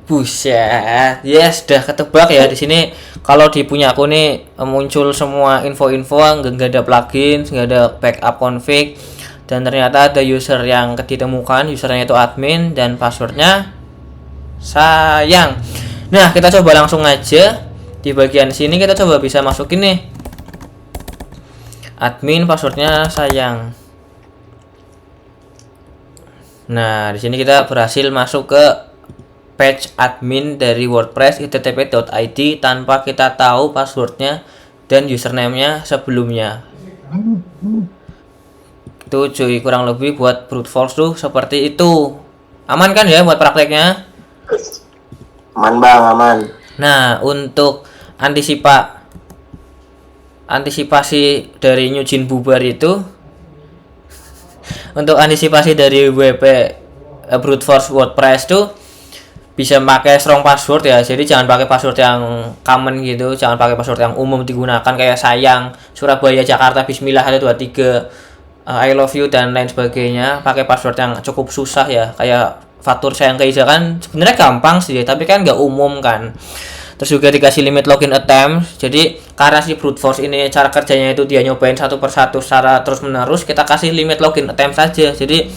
buset, yes, udah ketebak ya di sini. Kalau di punya aku nih muncul semua info-info, nggak ada plugin, nggak ada backup config, dan ternyata ada user yang ditemukan, usernya itu admin dan passwordnya sayang. Nah, kita coba langsung aja di bagian sini, kita coba bisa masukin nih admin, passwordnya sayang. Nah, di sini kita berhasil masuk ke page admin dari WordPress ittp.id tanpa kita tahu passwordnya dan username-nya sebelumnya. Itu cuy, kurang lebih buat brute force tuh seperti itu. Aman kan ya buat prakteknya? Aman bang, aman. Nah, untuk antisipasi dari nyucin bubar itu, untuk antisipasi dari WP brute force WordPress tuh bisa pakai strong password ya. Jadi jangan pakai password yang common gitu, jangan pakai password yang umum digunakan kayak sayang, Surabaya, Jakarta, Bismillah 123, I love you dan lain sebagainya. Pakai password yang cukup susah ya, kayak Fatur sayang Keiza kan sebenarnya gampang sih, tapi kan nggak umum kan. Terus juga dikasih limit login attempt. Jadi karena si brute force ini cara kerjanya itu dia nyobain satu persatu secara terus menerus, kita kasih limit login attempt saja. Jadi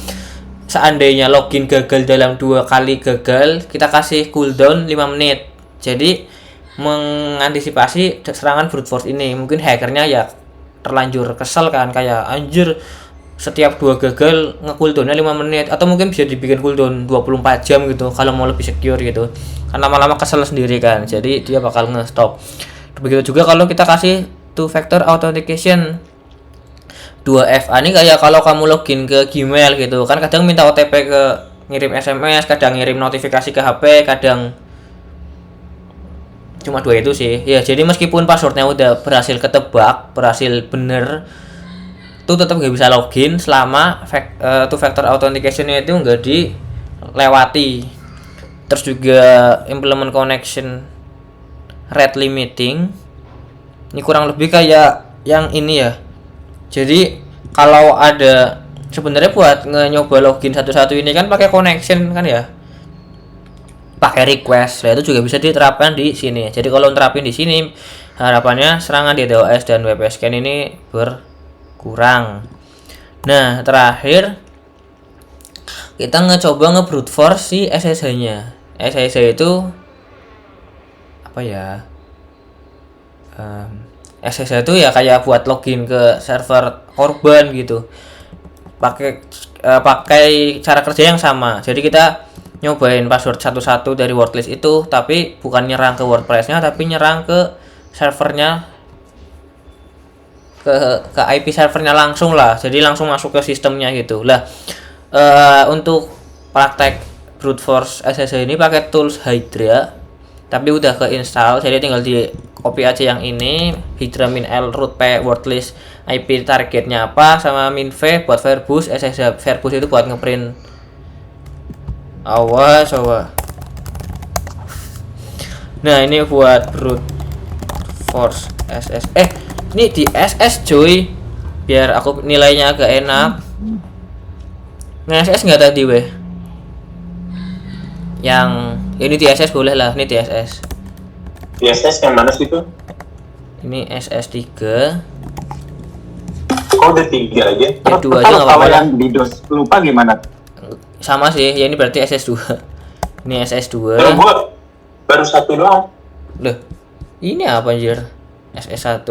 seandainya login gagal dalam 2 kali gagal, kita kasih cooldown 5 menit. Jadi mengantisipasi serangan brute force ini. Mungkin hackernya ya terlanjur kesel kan, kayak anjir setiap 2 gagal nge-cooldownnya 5 menit, atau mungkin bisa dibikin cooldown 24 jam gitu kalau mau lebih secure gitu. Karena lama-lama kesel sendiri kan. Jadi dia bakal nge-stop. Begitu juga kalau kita kasih two factor authentication 2FA ini, kayak kalau kamu login ke Gmail gitu kan, kadang minta OTP ke ngirim SMS, kadang ngirim notifikasi ke HP, kadang cuma 2 itu sih ya. Jadi meskipun passwordnya udah berhasil ketebak, berhasil bener, itu tetap nggak bisa login selama two factor authentication itu nggak dilewati. Terus juga implement connection rate limiting, ini kurang lebih kayak yang ini ya. Jadi kalau ada, sebenarnya buat nyoba login satu-satu ini kan pakai connection kan ya, pakai request. Nah, itu juga bisa diterapkan di sini. Jadi kalau nerapin di sini, harapannya serangan di DOS dan WP scan ini berkurang. Nah, terakhir kita ngecoba nge-brute force si SSH-nya. SSH itu apa ya? SSH itu ya kayak buat login ke server korban gitu. Pakai cara kerja yang sama. Jadi kita nyobain password satu-satu dari wordlist itu, tapi bukan nyerang ke WordPress-nya, tapi nyerang ke servernya, ke IP servernya langsung lah. Jadi langsung masuk ke sistemnya gitu lah. Untuk praktek brute force SSH ini pakai tools Hydra, tapi udah keinstall, jadi tinggal di copy aja yang ini, Hydra min L root p wordlist IP targetnya apa, sama min v buat verbose. SSH verbose itu buat ngeprint. Awas. Nah, ini buat brute force SS. Ini di SS cuy, biar aku nilainya agak enak. Nge-SS nggak tadi weh? Yang ini di SS boleh lah, ini di SS. Di SS yang mana sih itu? Ini SS3. Oh, udah 3 aja. Ya, 2 aja nggak apa-apa. Kalau yang di DOS lupa gimana? Sama sih, ya ini berarti SS2. Ini SS2. Kalau gua baru 1 doang. Loh, ini apa anjir? SS1.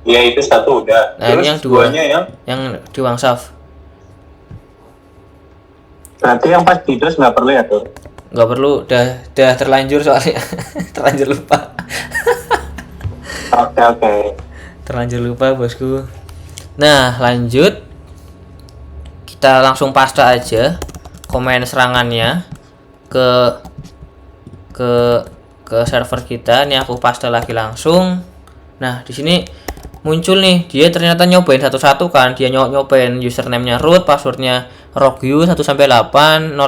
Ya itu 1 udah. Nah, terus ini yang 2 2-nya yang di Wangsaf. Berarti yang pas di DOS nggak perlu ya tuh? Nggak perlu, udah terlanjur soalnya. Terlanjur lupa. Oke. Terlanjur lupa bosku. Nah, lanjut. Kita langsung paste aja komen serangannya ke server kita. Ini aku paste lagi langsung. Nah, di sini muncul nih, dia ternyata nyobain satu-satu kan. Dia nyobain username-nya root, passwordnya rogu 1 sampai 8 000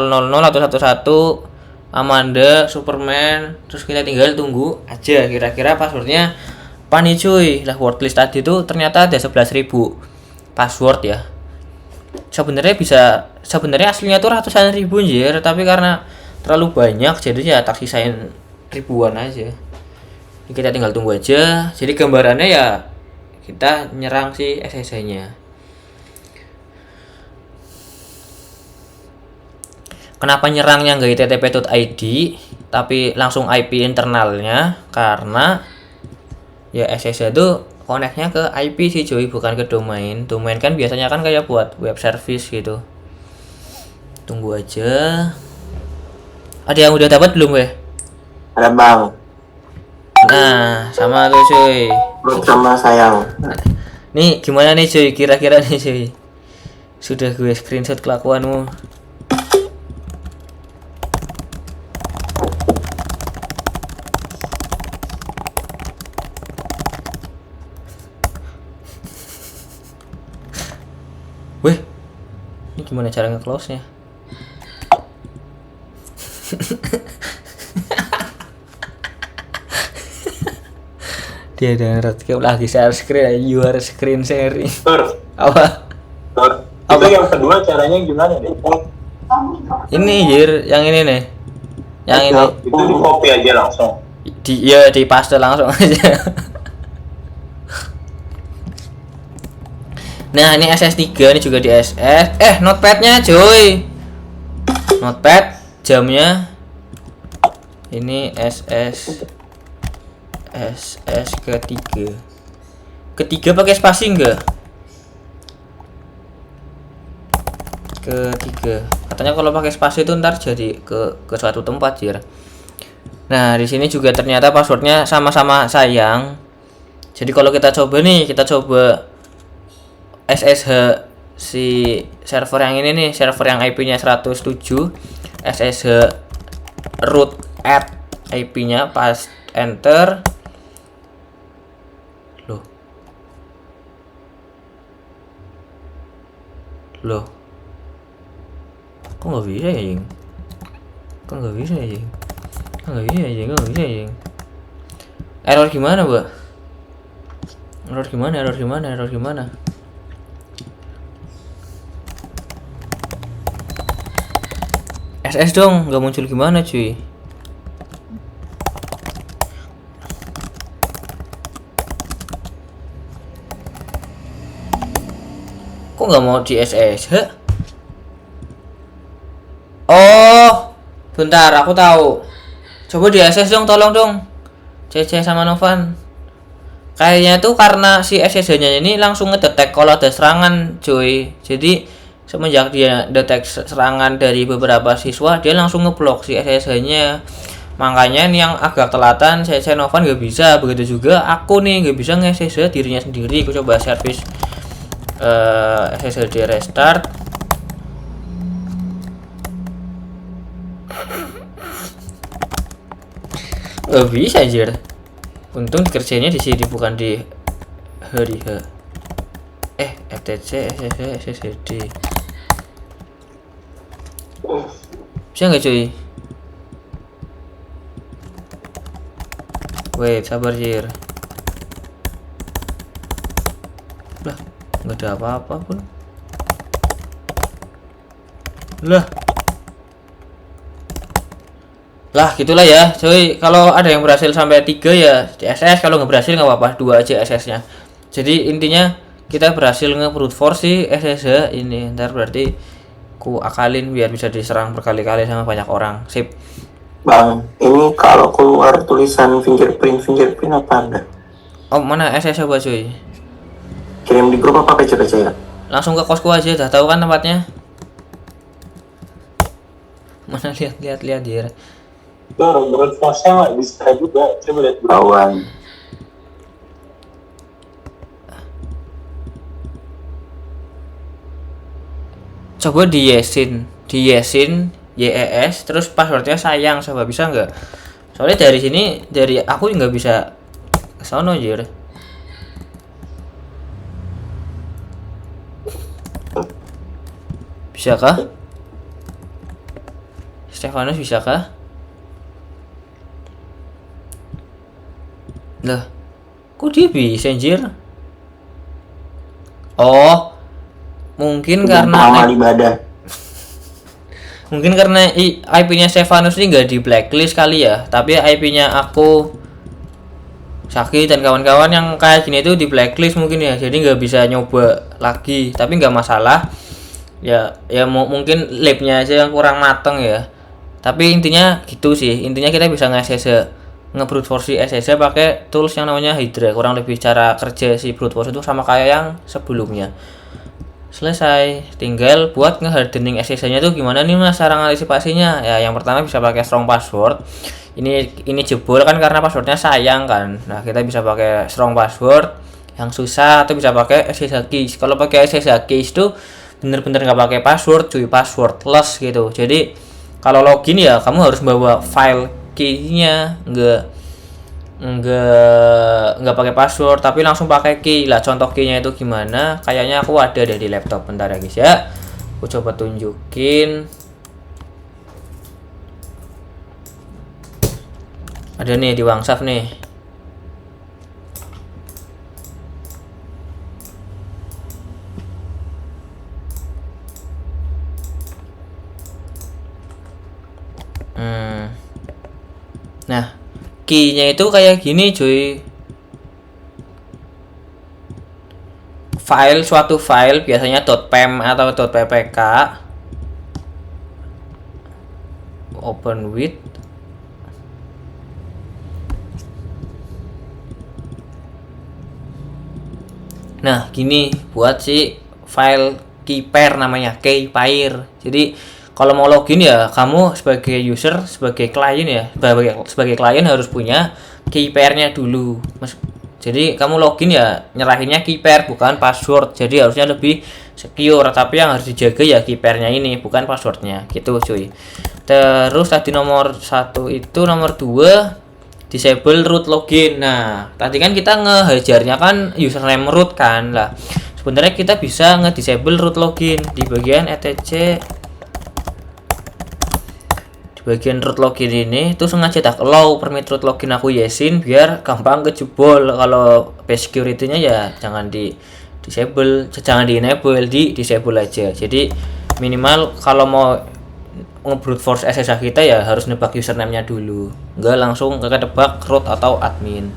atau 11 Amanda Superman. Terus kita tinggal tunggu aja kira-kira passwordnya apa nih cuy. Lah, wordlist tadi tuh ternyata ada 11.000 password ya. Sebenarnya aslinya tuh ratusan ribu anjir, tapi karena terlalu banyak jadi ya tak sisain ribuan aja. Ini kita tinggal tunggu aja. Jadi gambarannya ya kita nyerang si SSH-nya. Kenapa nyerangnya nggak ittp.id tapi langsung IP internalnya? Karena ya SSH itu connect-nya ke IP sih cuy, bukan ke domain. Domain kan biasanya kan kayak buat web service gitu. Tunggu aja. Ada yang udah dapat belum weh? Ada bang. Nah, sama tuh cuy. Brute sama sayang. Nih gimana nih cuy, kira-kira nih cuy? Sudah gue screenshot kelakuanmu. Weh, ini gimana cara nge-close nya? Dia download game lagi share screen, you are screen sharing. Tur, Apa? tur. Itu yang kedua caranya gimana deh? Ini Jir, yang ini nih. Yang ini Itu di copy aja langsung. di paste langsung aja. Nah, ini SS3, ini juga di SS. Notepadnya cuy. Notepad, jamnya. Ini SS ketiga. Ketiga pakai spasi enggak? Ketiga. Katanya kalau pakai spasi itu ntar jadi ke suatu tempat, Jir. Nah, di sini juga ternyata passwordnya sama-sama sayang. Jadi kalau kita coba nih, kita coba SSH si server yang ini nih, server yang IP-nya 107, SSH root add IP-nya, pas enter. Loh. Kok nggak bisa ya, Jing? Kok nggak bisa ya, Jing? Kok nggak bisa ya, Jing? Kok nggak bisa ya, Jing? Error gimana, Mbak? Error gimana? Error gimana? Error gimana? SS dong, nggak muncul gimana, cuy? Kok nggak mau di SS? Oh, bentar, aku tahu. Coba di SS dong, tolong dong. CC sama Novan. Kayaknya tuh karena si SSH-nya ini langsung ngedetek kalau ada serangan, cuy. Jadi semenjak dia detek serangan dari beberapa siswa, dia langsung ngeblok si SSH-nya. Makanya ini yang agak telatan, CC Novan nggak bisa. Begitu juga aku nih nggak bisa nge-SSH dirinya sendiri. Aku coba service SSD restart. Gak bisa anjir. Untung kerjanya di sini bukan di hari H. FTC SSD. Bisa nggak cuy? Wait, sabar Jir. Lah, nggak ada apa-apa pun. Lah gitulah ya cuy. Kalau ada yang berhasil sampai 3 ya di SS, kalau nggak berhasil nggak apa-apa, 2 aja SS-nya. Jadi intinya kita berhasil nge-brute force si SSH ini. Ntar berarti ku akalin biar bisa diserang berkali-kali sama banyak orang. Sip. Bang, ini kalau keluar tulisan fingerprint apa anda? Oh, mana SS coba cuy? Kirim di grup apa kecil ya? Langsung ke kosku aja, udah tahu kan tempatnya. Mana lihat ya. Tuh, brute force-nya nggak bisa juga. Coba lihat bawaan. Coba di yesin YES terus passwordnya sayang, coba bisa nggak? Soalnya dari sini, dari aku nggak bisa kesono Jir. Bisakah? Stefanus bisakah? Lah, kok dia bisa Jir? Oh, mungkin karena amal ibadah. Mungkin karena IP-nya Stefanus ini nggak di blacklist kali ya, tapi IP-nya aku, Saki dan kawan-kawan yang kayak gini itu di blacklist mungkin ya, jadi nggak bisa nyoba lagi. Tapi nggak masalah. Ya mungkin labnya aja yang kurang mateng ya. Tapi intinya gitu sih. Intinya kita bisa nge-brute force SSH pakai tools yang namanya Hydra. Kurang lebih cara kerja si brute force itu sama kayak yang sebelumnya. Selesai, tinggal buat ngehardening SSH-nya tuh gimana nih Mas cara antisipasinya? Ya yang pertama bisa pakai strong password. Ini jebol kan karena passwordnya sayang kan. Nah, kita bisa pakai strong password. Yang susah atau bisa pakai SSH keys. Kalau pakai SSH keys tuh bener-bener nggak pakai password, cuy, passwordless gitu. Jadi kalau login ya kamu harus bawa file key-nya, nggak pakai password tapi langsung pakai key lah. Contoh key-nya itu gimana? Kayaknya aku ada deh di laptop, bentar ya guys ya, aku coba tunjukin. Ada nih di Wangsaf nih. Nah, key-nya itu kayak gini cuy. Suatu file biasanya .pem atau .ppk, open with, nah gini buat si file key pair, namanya key pair. Jadi kalau mau login ya kamu sebagai user, sebagai klien ya, sebagai klien harus punya key pairnya dulu. Jadi kamu login ya nyerahinnya key pair bukan password. Jadi harusnya lebih secure, tapi yang harus dijaga ya key pairnya ini, bukan passwordnya gitu cuy. Terus tadi nomor 1 itu, nomor 2 disable root login. Nah tadi kan kita ngehajarnya kan username root kan lah. Sebenarnya kita bisa nge-disable root login di bagian etc. Bagian root login ini tuh sengaja tak allow permit root login aku yesin biar gampang kejebol. Kalau base security-nya ya jangan di disable, jangan di enable, di disable aja. Jadi minimal kalau mau nge-brute force SSH kita ya harus nebak username-nya dulu, enggak langsung ketebak root atau admin.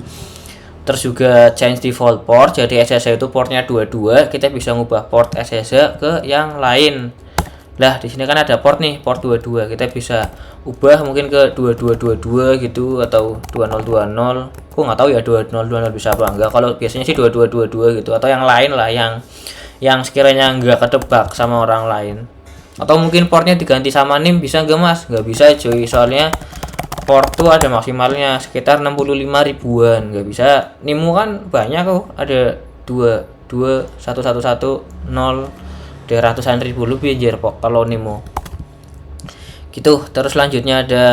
Terus juga change default port, jadi SSH itu portnya 22, kita bisa ngubah port SSH ke yang lain. Lah di sini kan ada port nih, port 22. Kita bisa ubah mungkin ke 2222 gitu atau 2020. Aku nggak tahu ya 2020 bisa apa enggak. Kalau biasanya sih 2222 gitu atau yang lain lah yang sekiranya nggak ketebak sama orang lain. Atau mungkin portnya diganti sama NIM, bisa nggak Mas? Nggak bisa cuy, soalnya port tuh ada maksimalnya sekitar 65 ribuan. Nggak bisa. NIMmu kan banyak kok, ada 22110 udah ratusan ribu lebih anjir pok kalau Nemo gitu. Terus selanjutnya ada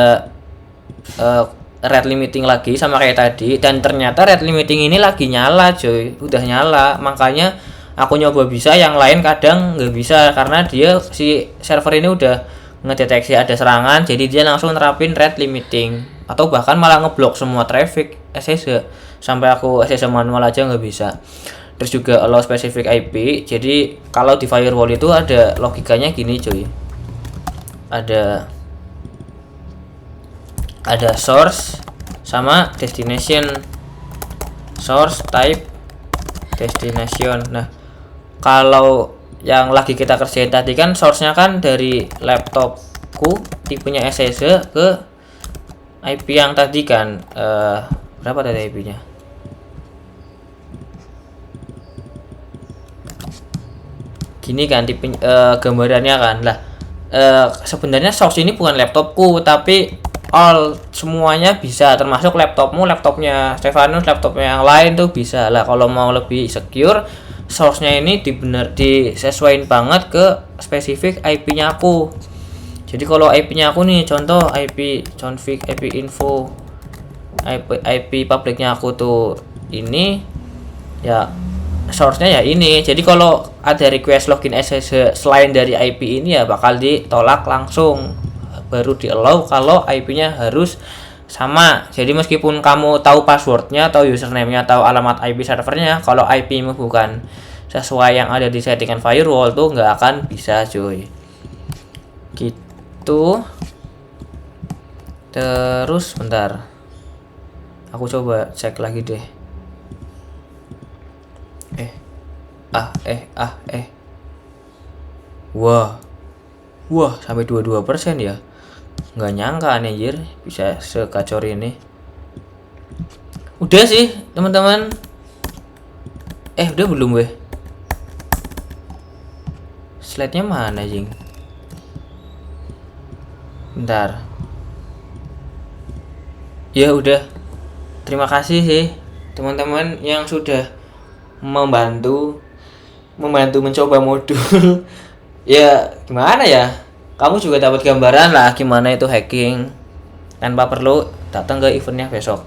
rate limiting lagi sama kayak tadi, dan ternyata rate limiting ini lagi nyala coy, udah nyala. Makanya aku nyoba bisa, yang lain kadang nggak bisa karena dia si server ini udah ngedeteksi ada serangan, jadi dia langsung nerapin rate limiting atau bahkan malah ngeblok semua traffic SSH. Sampai aku SSH manual aja nggak bisa. Terus juga allow specific IP. Jadi kalau di firewall itu ada logikanya gini cuy, ada source sama destination, source type destination. Nah kalau yang lagi kita kerjain tadi kan source-nya kan dari laptopku tipenya SSH ke IP yang tadi kan berapa tadi IP-nya? Gini kan tipe gambarannya kan lah. Sebenarnya source ini bukan laptopku, tapi semuanya bisa, termasuk laptopmu, laptopnya Stefanus, laptopnya yang lain tuh bisa lah. Kalau mau lebih secure, source-nya ini disesuaikan banget ke spesifik IP-nya aku. Jadi kalau IP-nya aku nih, contoh IP config, IP info, IP publiknya aku tuh ini ya, source-nya ya ini. Jadi kalau ada request login SSH selain dari IP ini ya bakal ditolak langsung, baru di allow kalau IP-nya harus sama. Jadi meskipun kamu tahu passwordnya atau username-nya atau alamat IP servernya, kalau IP-mu bukan sesuai yang ada di settingan firewall tuh nggak akan bisa cuy gitu. Terus bentar, aku coba cek lagi deh. Wah sampai 22% ya, nggak nyangka nih anjir bisa sekacor ini. Udah sih teman-teman, udah belum weh, slide-nya mana jing, bentar ya. Udah, terima kasih sih teman-teman yang sudah membantu mencoba modul. Ya gimana ya, kamu juga dapat gambaran lah gimana itu hacking tanpa perlu datang ke eventnya besok.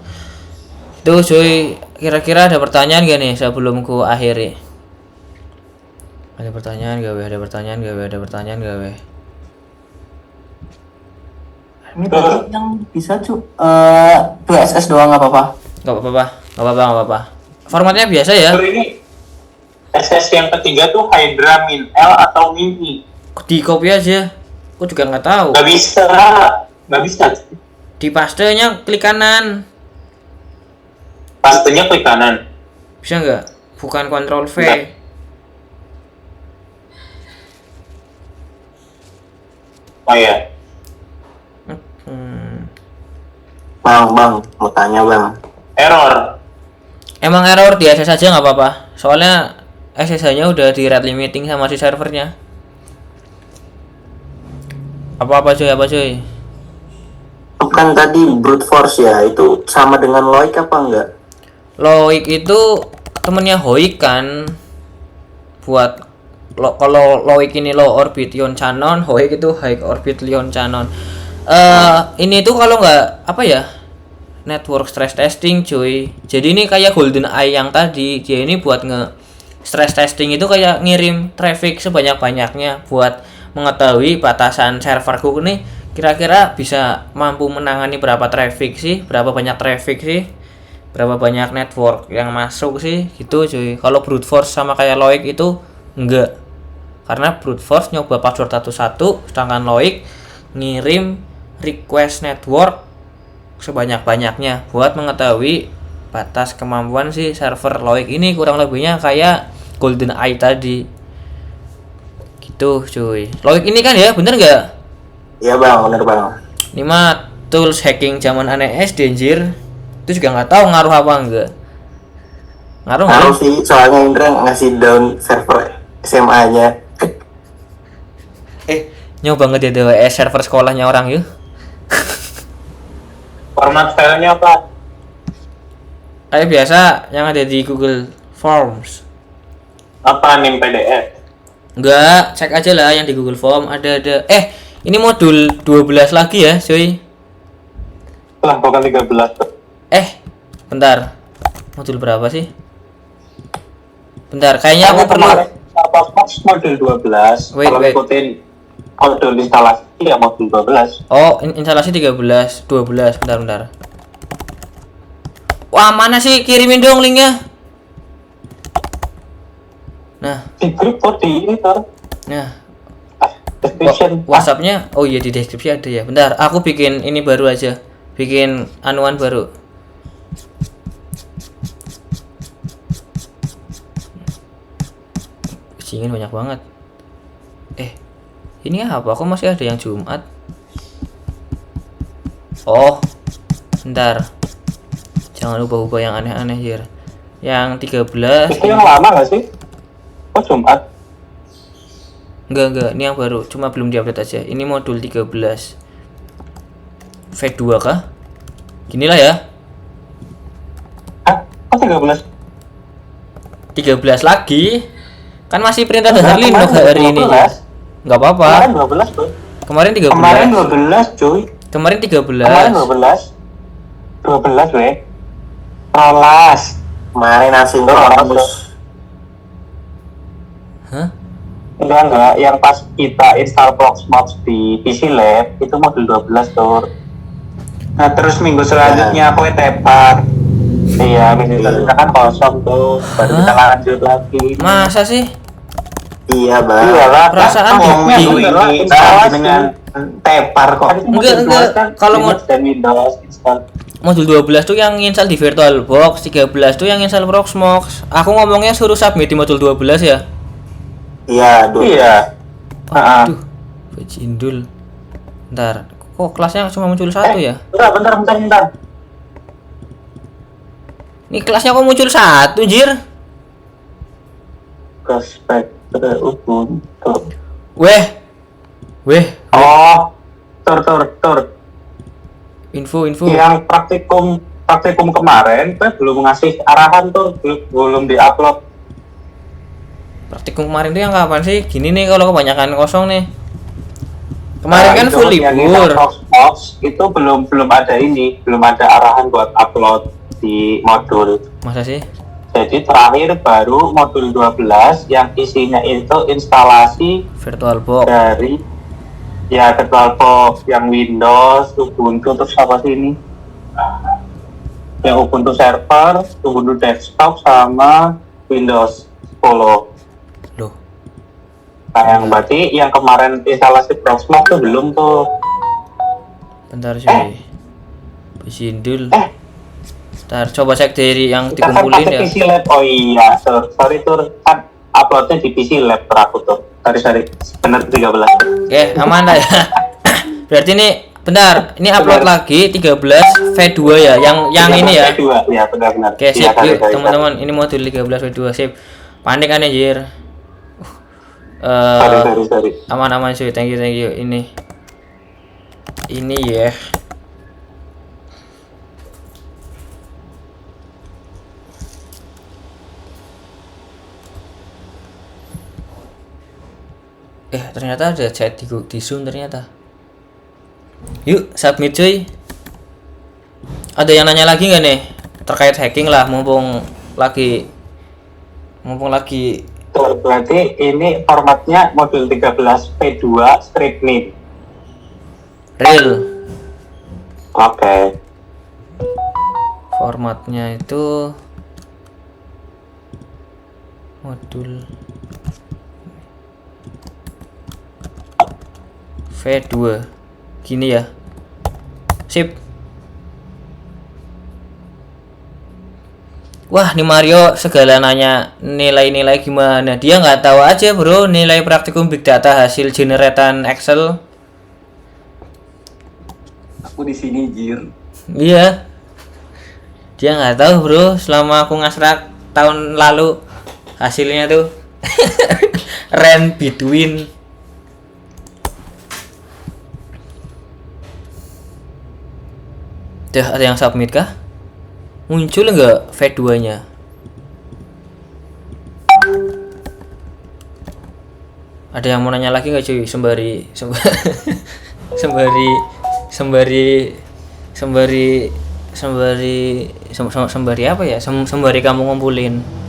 Itu cuy, kira-kira ada pertanyaan gak nih sebelum ku akhiri? Ada pertanyaan gak weh? Ini tadi yang bisa PSS doang nggak apa-apa. Nggak apa-apa. Formatnya biasa ya. Ini SS yang ketiga tuh Hydra min L atau min I? Di copy aja. Aku juga nggak tahu. Nggak bisa. Di pastenya klik kanan. Pastenya klik kanan. Bisa nggak? Bukan Ctrl V. Nggak. Oh iya. Bang, mau tanya bang. Error. Emang error di SS aja nggak apa-apa. Soalnya SSH-nya udah di rate limiting sama si servernya. Apa cuy? Bukan tadi brute force ya, itu sama dengan Loic apa enggak? Loic itu temennya Hoik kan. Buat kalau Loic ini low orbit ion cannon, Hoik itu high orbit ion cannon. Ini tuh kalau nggak apa ya, network stress testing cuy. Jadi ini kayak Golden Eye yang tadi, dia ini buat stress testing itu kayak ngirim traffic sebanyak-banyaknya buat mengetahui batasan serverku nih kira-kira bisa mampu menangani berapa traffic sih, berapa banyak traffic sih, berapa banyak network yang masuk sih gitu cuy. Kalau brute force sama kayak Loic itu enggak, karena brute force nyoba password satu-satu, sedangkan Loic ngirim request network sebanyak-banyaknya buat mengetahui batas kemampuan si server Loic ini. Kurang lebihnya kayak Golden Eye tadi gitu cuy. Loic ini kan ya, bener nggak? Iya bang, bener bang. Ini mah tools hacking zaman aneh SD anjir. Itu juga nggak tahu ngaruh apa enggak. Ngaruh sih, soalnya Indra ngasih down server SMA-nya. Nyoba nge-DDoS server sekolahnya orang yuk. Format filenya apa? Kayak biasa yang ada di Google Forms. Apa nim PDF? Enggak, cek aja lah yang di Google Form ada. Ini modul 12 lagi ya, cuy. Lah bukan 13. Bentar. Modul berapa sih? Bentar, kayaknya aku perlu Modul 12. Wait. Kalau ngikutin modul instalasi ya modul 12. Oh, instalasi 12. Bentar. Wah, mana sih? Kirimin dong linknya. Nah, Di grup kok di ini tuh. nah. Description. WhatsApp-nya, oh iya di deskripsi ada ya. Bentar, aku bikin ini baru aja. Bikin anuan baru. Singin banyak banget. Ini apa? Kok masih ada yang Jumat? Oh, bentar. Jangan ubah-ubah yang aneh-aneh hier. Yang 13. Itu yang lama nggak sih? Oh Jumat. Enggak, ini yang baru, cuma belum diupdate aja. Ini modul 13 V2 kah? Ginilah ya. Kok 13? 13 lagi. Kan masih perintah dasar Linux hari ini. Enggak apa-apa. Kemarin 12 tuh. Kemarin 13. Kemarin 12 cuy. Kemarin 13. Kemarin 12. 12 weh. Rolas. Kemarin nasi rolas. Hah? Enggak, yang pas kita install Proxmox di PC Lab itu modul 12 tuh. Nah terus minggu selanjutnya aku tepar. Iya, minggu selanjutnya kan kosong tuh. Baru kita lanjut lagi. Masa sih? Iya bang. Iyalah. Perasaan ngomongnya ini install dengan tepar kok. Enggak. Kalau mau dan Windows install. modul 12 tuh yang install di VirtualBox, 13 tuh yang install Proxmox. Aku ngomongnya suruh submit di modul 12 ya. Iya, iya. Aduh, bajindul. Bentar, kok kelasnya cuma muncul satu ya? Bentar. Ini kelasnya kok muncul satu, jir? Prospek Ubuntu. Weh. Oh, tur. Info. Yang praktikum kemarin tuh belum ngasih arahan tuh, belum diupload. Praktikum kemarin tuh yang kapan sih? Gini nih kalau kebanyakan kosong nih. Kemarin kan full libur. Proxmox itu belum ada belum ada arahan buat upload di modul. Masa sih? Jadi terakhir baru modul 12 yang isinya itu instalasi VirtualBox dari VirtualBox yang Windows, Ubuntu, terus apa sih ini? yang Ubuntu server, Ubuntu desktop sama Windows 10. Loh, Nah, yang berarti yang kemarin instalasi Proxmox tuh belum tuh. bentar cuy. Bisindul. Eh. Ntar coba cek dari yang Kita kan dikumpulin pakai ya. PC Lab. Oh iya, sorry tuh kan uploadnya di PC Lab per aku tuh. Sorry, bener 13. Oke, aman lah ya. Berarti ini bentar, ini upload lagi 13 V2 ya, yang ini ya. V2, ya benar-benar. Oke, sip, Iya, sorry, yuk sorry, teman-teman, ini modul 13 V2, sip. Panik kan anjir. Sorry. Aman cuy, thank you. Ini ya. Ternyata ada chat di Zoom ternyata. Yuk submit cuy. Ada yang nanya lagi nggak nih terkait hacking lah, mumpung lagi Tuh, berarti ini formatnya modul 13 P2 strip name. real. Oke. Formatnya itu modul V2 gini ya. Sip. Wah, nih Mario segala nanya nilai-nilai gimana. Dia nggak tahu aja bro nilai praktikum big data hasil generatan Excel. Aku di sini jir. Iya. Dia nggak tahu bro selama aku ngasrak tahun lalu hasilnya tuh range between. Tuh, ada yang submit kah? Muncul nggak V2 nya? Ada yang mau nanya lagi nggak cuy? Sembari apa ya? Sembari kamu ngumpulin.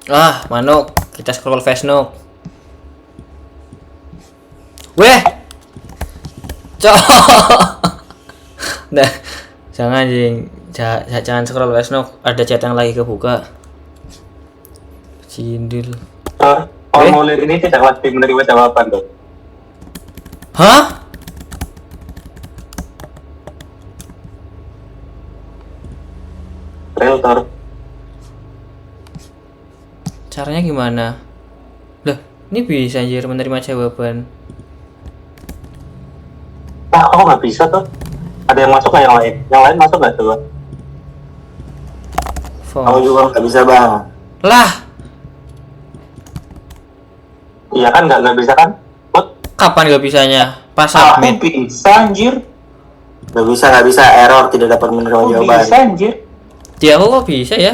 Ah, Manuk, kita scroll Facebook. Weh. Cok. Nah, jangan anjing. Jangan scroll Facebook, ada chat yang lagi kebuka. Cindil. Formulir ini tidak wajib menerima jawaban tuh. Hah? Realtor. Caranya gimana? Loh, ini bisa anjir menerima jawaban. Nah, kok nggak bisa tuh? Ada yang masuk nggak yang lain? Yang lain masuk nggak coba? Aku juga nggak bisa bang. Lah, Iya kan nggak bisa kan? Put? kapan gak bisanya? Pas Aku submit. bisa anjir. Nggak bisa error tidak dapat menerima Aku jawaban. bisa anjir. Dia kok bisa ya?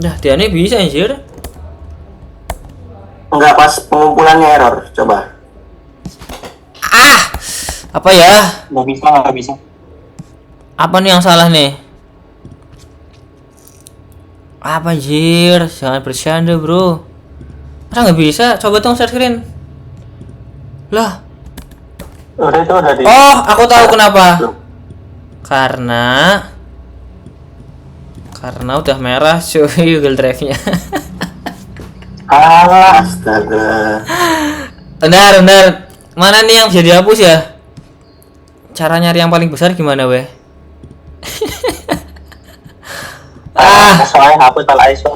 Nah, dia ini bisa anjir. Enggak pas pengumpulannya error. Coba. Apa ya? Nggak bisa. Apa nih yang salah nih? Apa anjir? Jangan bercanda bro. Masa nggak bisa? Coba dong share screen. Lah. Udah itu udah di. Oh, aku tahu kenapa. Karena udah merah cuy Google Drive-nya. Alah. Astaga. Benar. Mana nih yang bisa dihapus ya? Cara nyari yang paling besar gimana weh? Soalnya hapus tal ISO.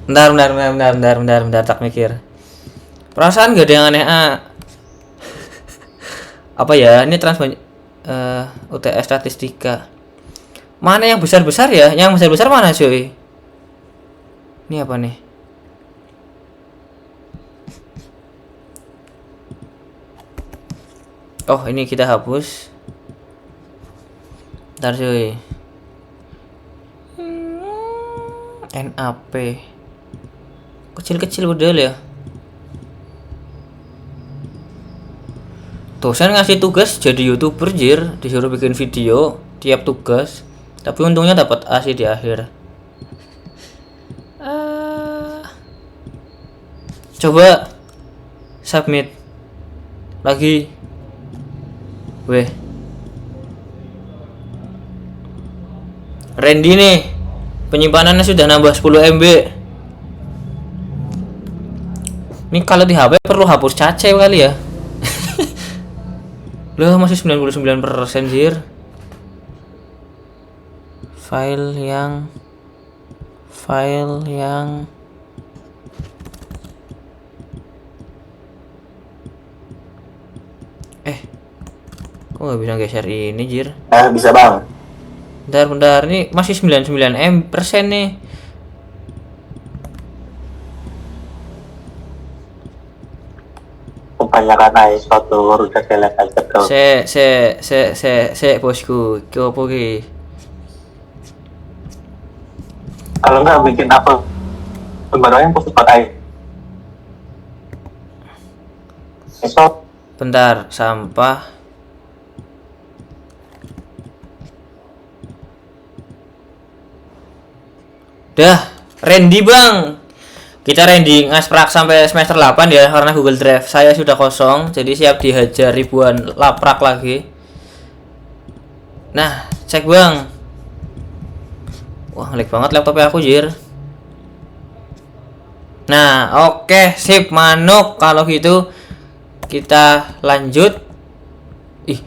Bentar, tak mikir. Perasaan gak ada yang aneh Apa ya? Ini UTS statistika. Mana yang besar-besar ya? Yang besar-besar mana cuy? Ini apa nih? Oh, ini kita hapus. Ntar cuy. NAP. Kecil-kecil udah ya. Dosen ngasih tugas jadi YouTuber jir, disuruh bikin video tiap tugas. Tapi untungnya dapat A sih di akhir. Coba submit lagi. Weh. Randy nih. Penyimpanannya sudah nambah 10 MB. Ini kalau di HP perlu hapus cache kali ya. Loh, masih 99% jir. File yang kok nggak bisa geser ini jir? Bisa bang. Bentar, ini masih 99% nih. Kebanyakan ice kotor udah selek aja tuh. Se bosku, ki opo ki? Kalau nggak bikin apa? Pembaruan yang cepat aja. Esok Bentar, sampah. Dah, Randy bang. Kita Randy ngasprak sampai semester 8 ya, karena Google Drive saya sudah kosong, jadi siap dihajar ribuan laprak lagi. Nah, cek bang. Wah, ngelag banget laptopnya aku jir. Nah, oke, sip manuk. Kalau gitu kita lanjut. Ih,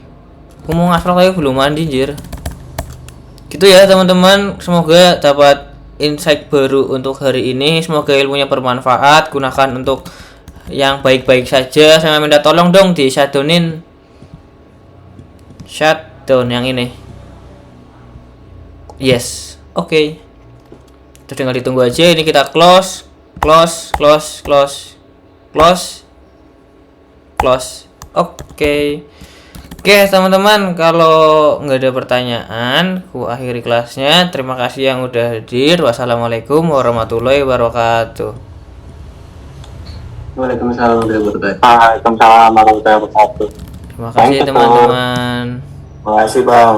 aku mau ngasprak lagi belum mandi jir. Gitu ya teman-teman, semoga dapat insight baru untuk hari ini. Semoga ilmunya bermanfaat. Gunakan untuk yang baik-baik saja. Saya minta tolong dong di shutdownin. Shutdown yang ini. Yes. Oke. Terus tinggal ditunggu aja. Ini kita close. Oke. Oke teman-teman, kalau nggak ada pertanyaan, aku akhiri kelasnya. Terima kasih yang udah hadir. Wassalamualaikum warahmatullahi wabarakatuh. Waalaikumsalam warahmatullahi wabarakatuh. Waalaikumsalam warahmatullahi wabarakatuh. Terima kasih teman-teman. Terima kasih bang.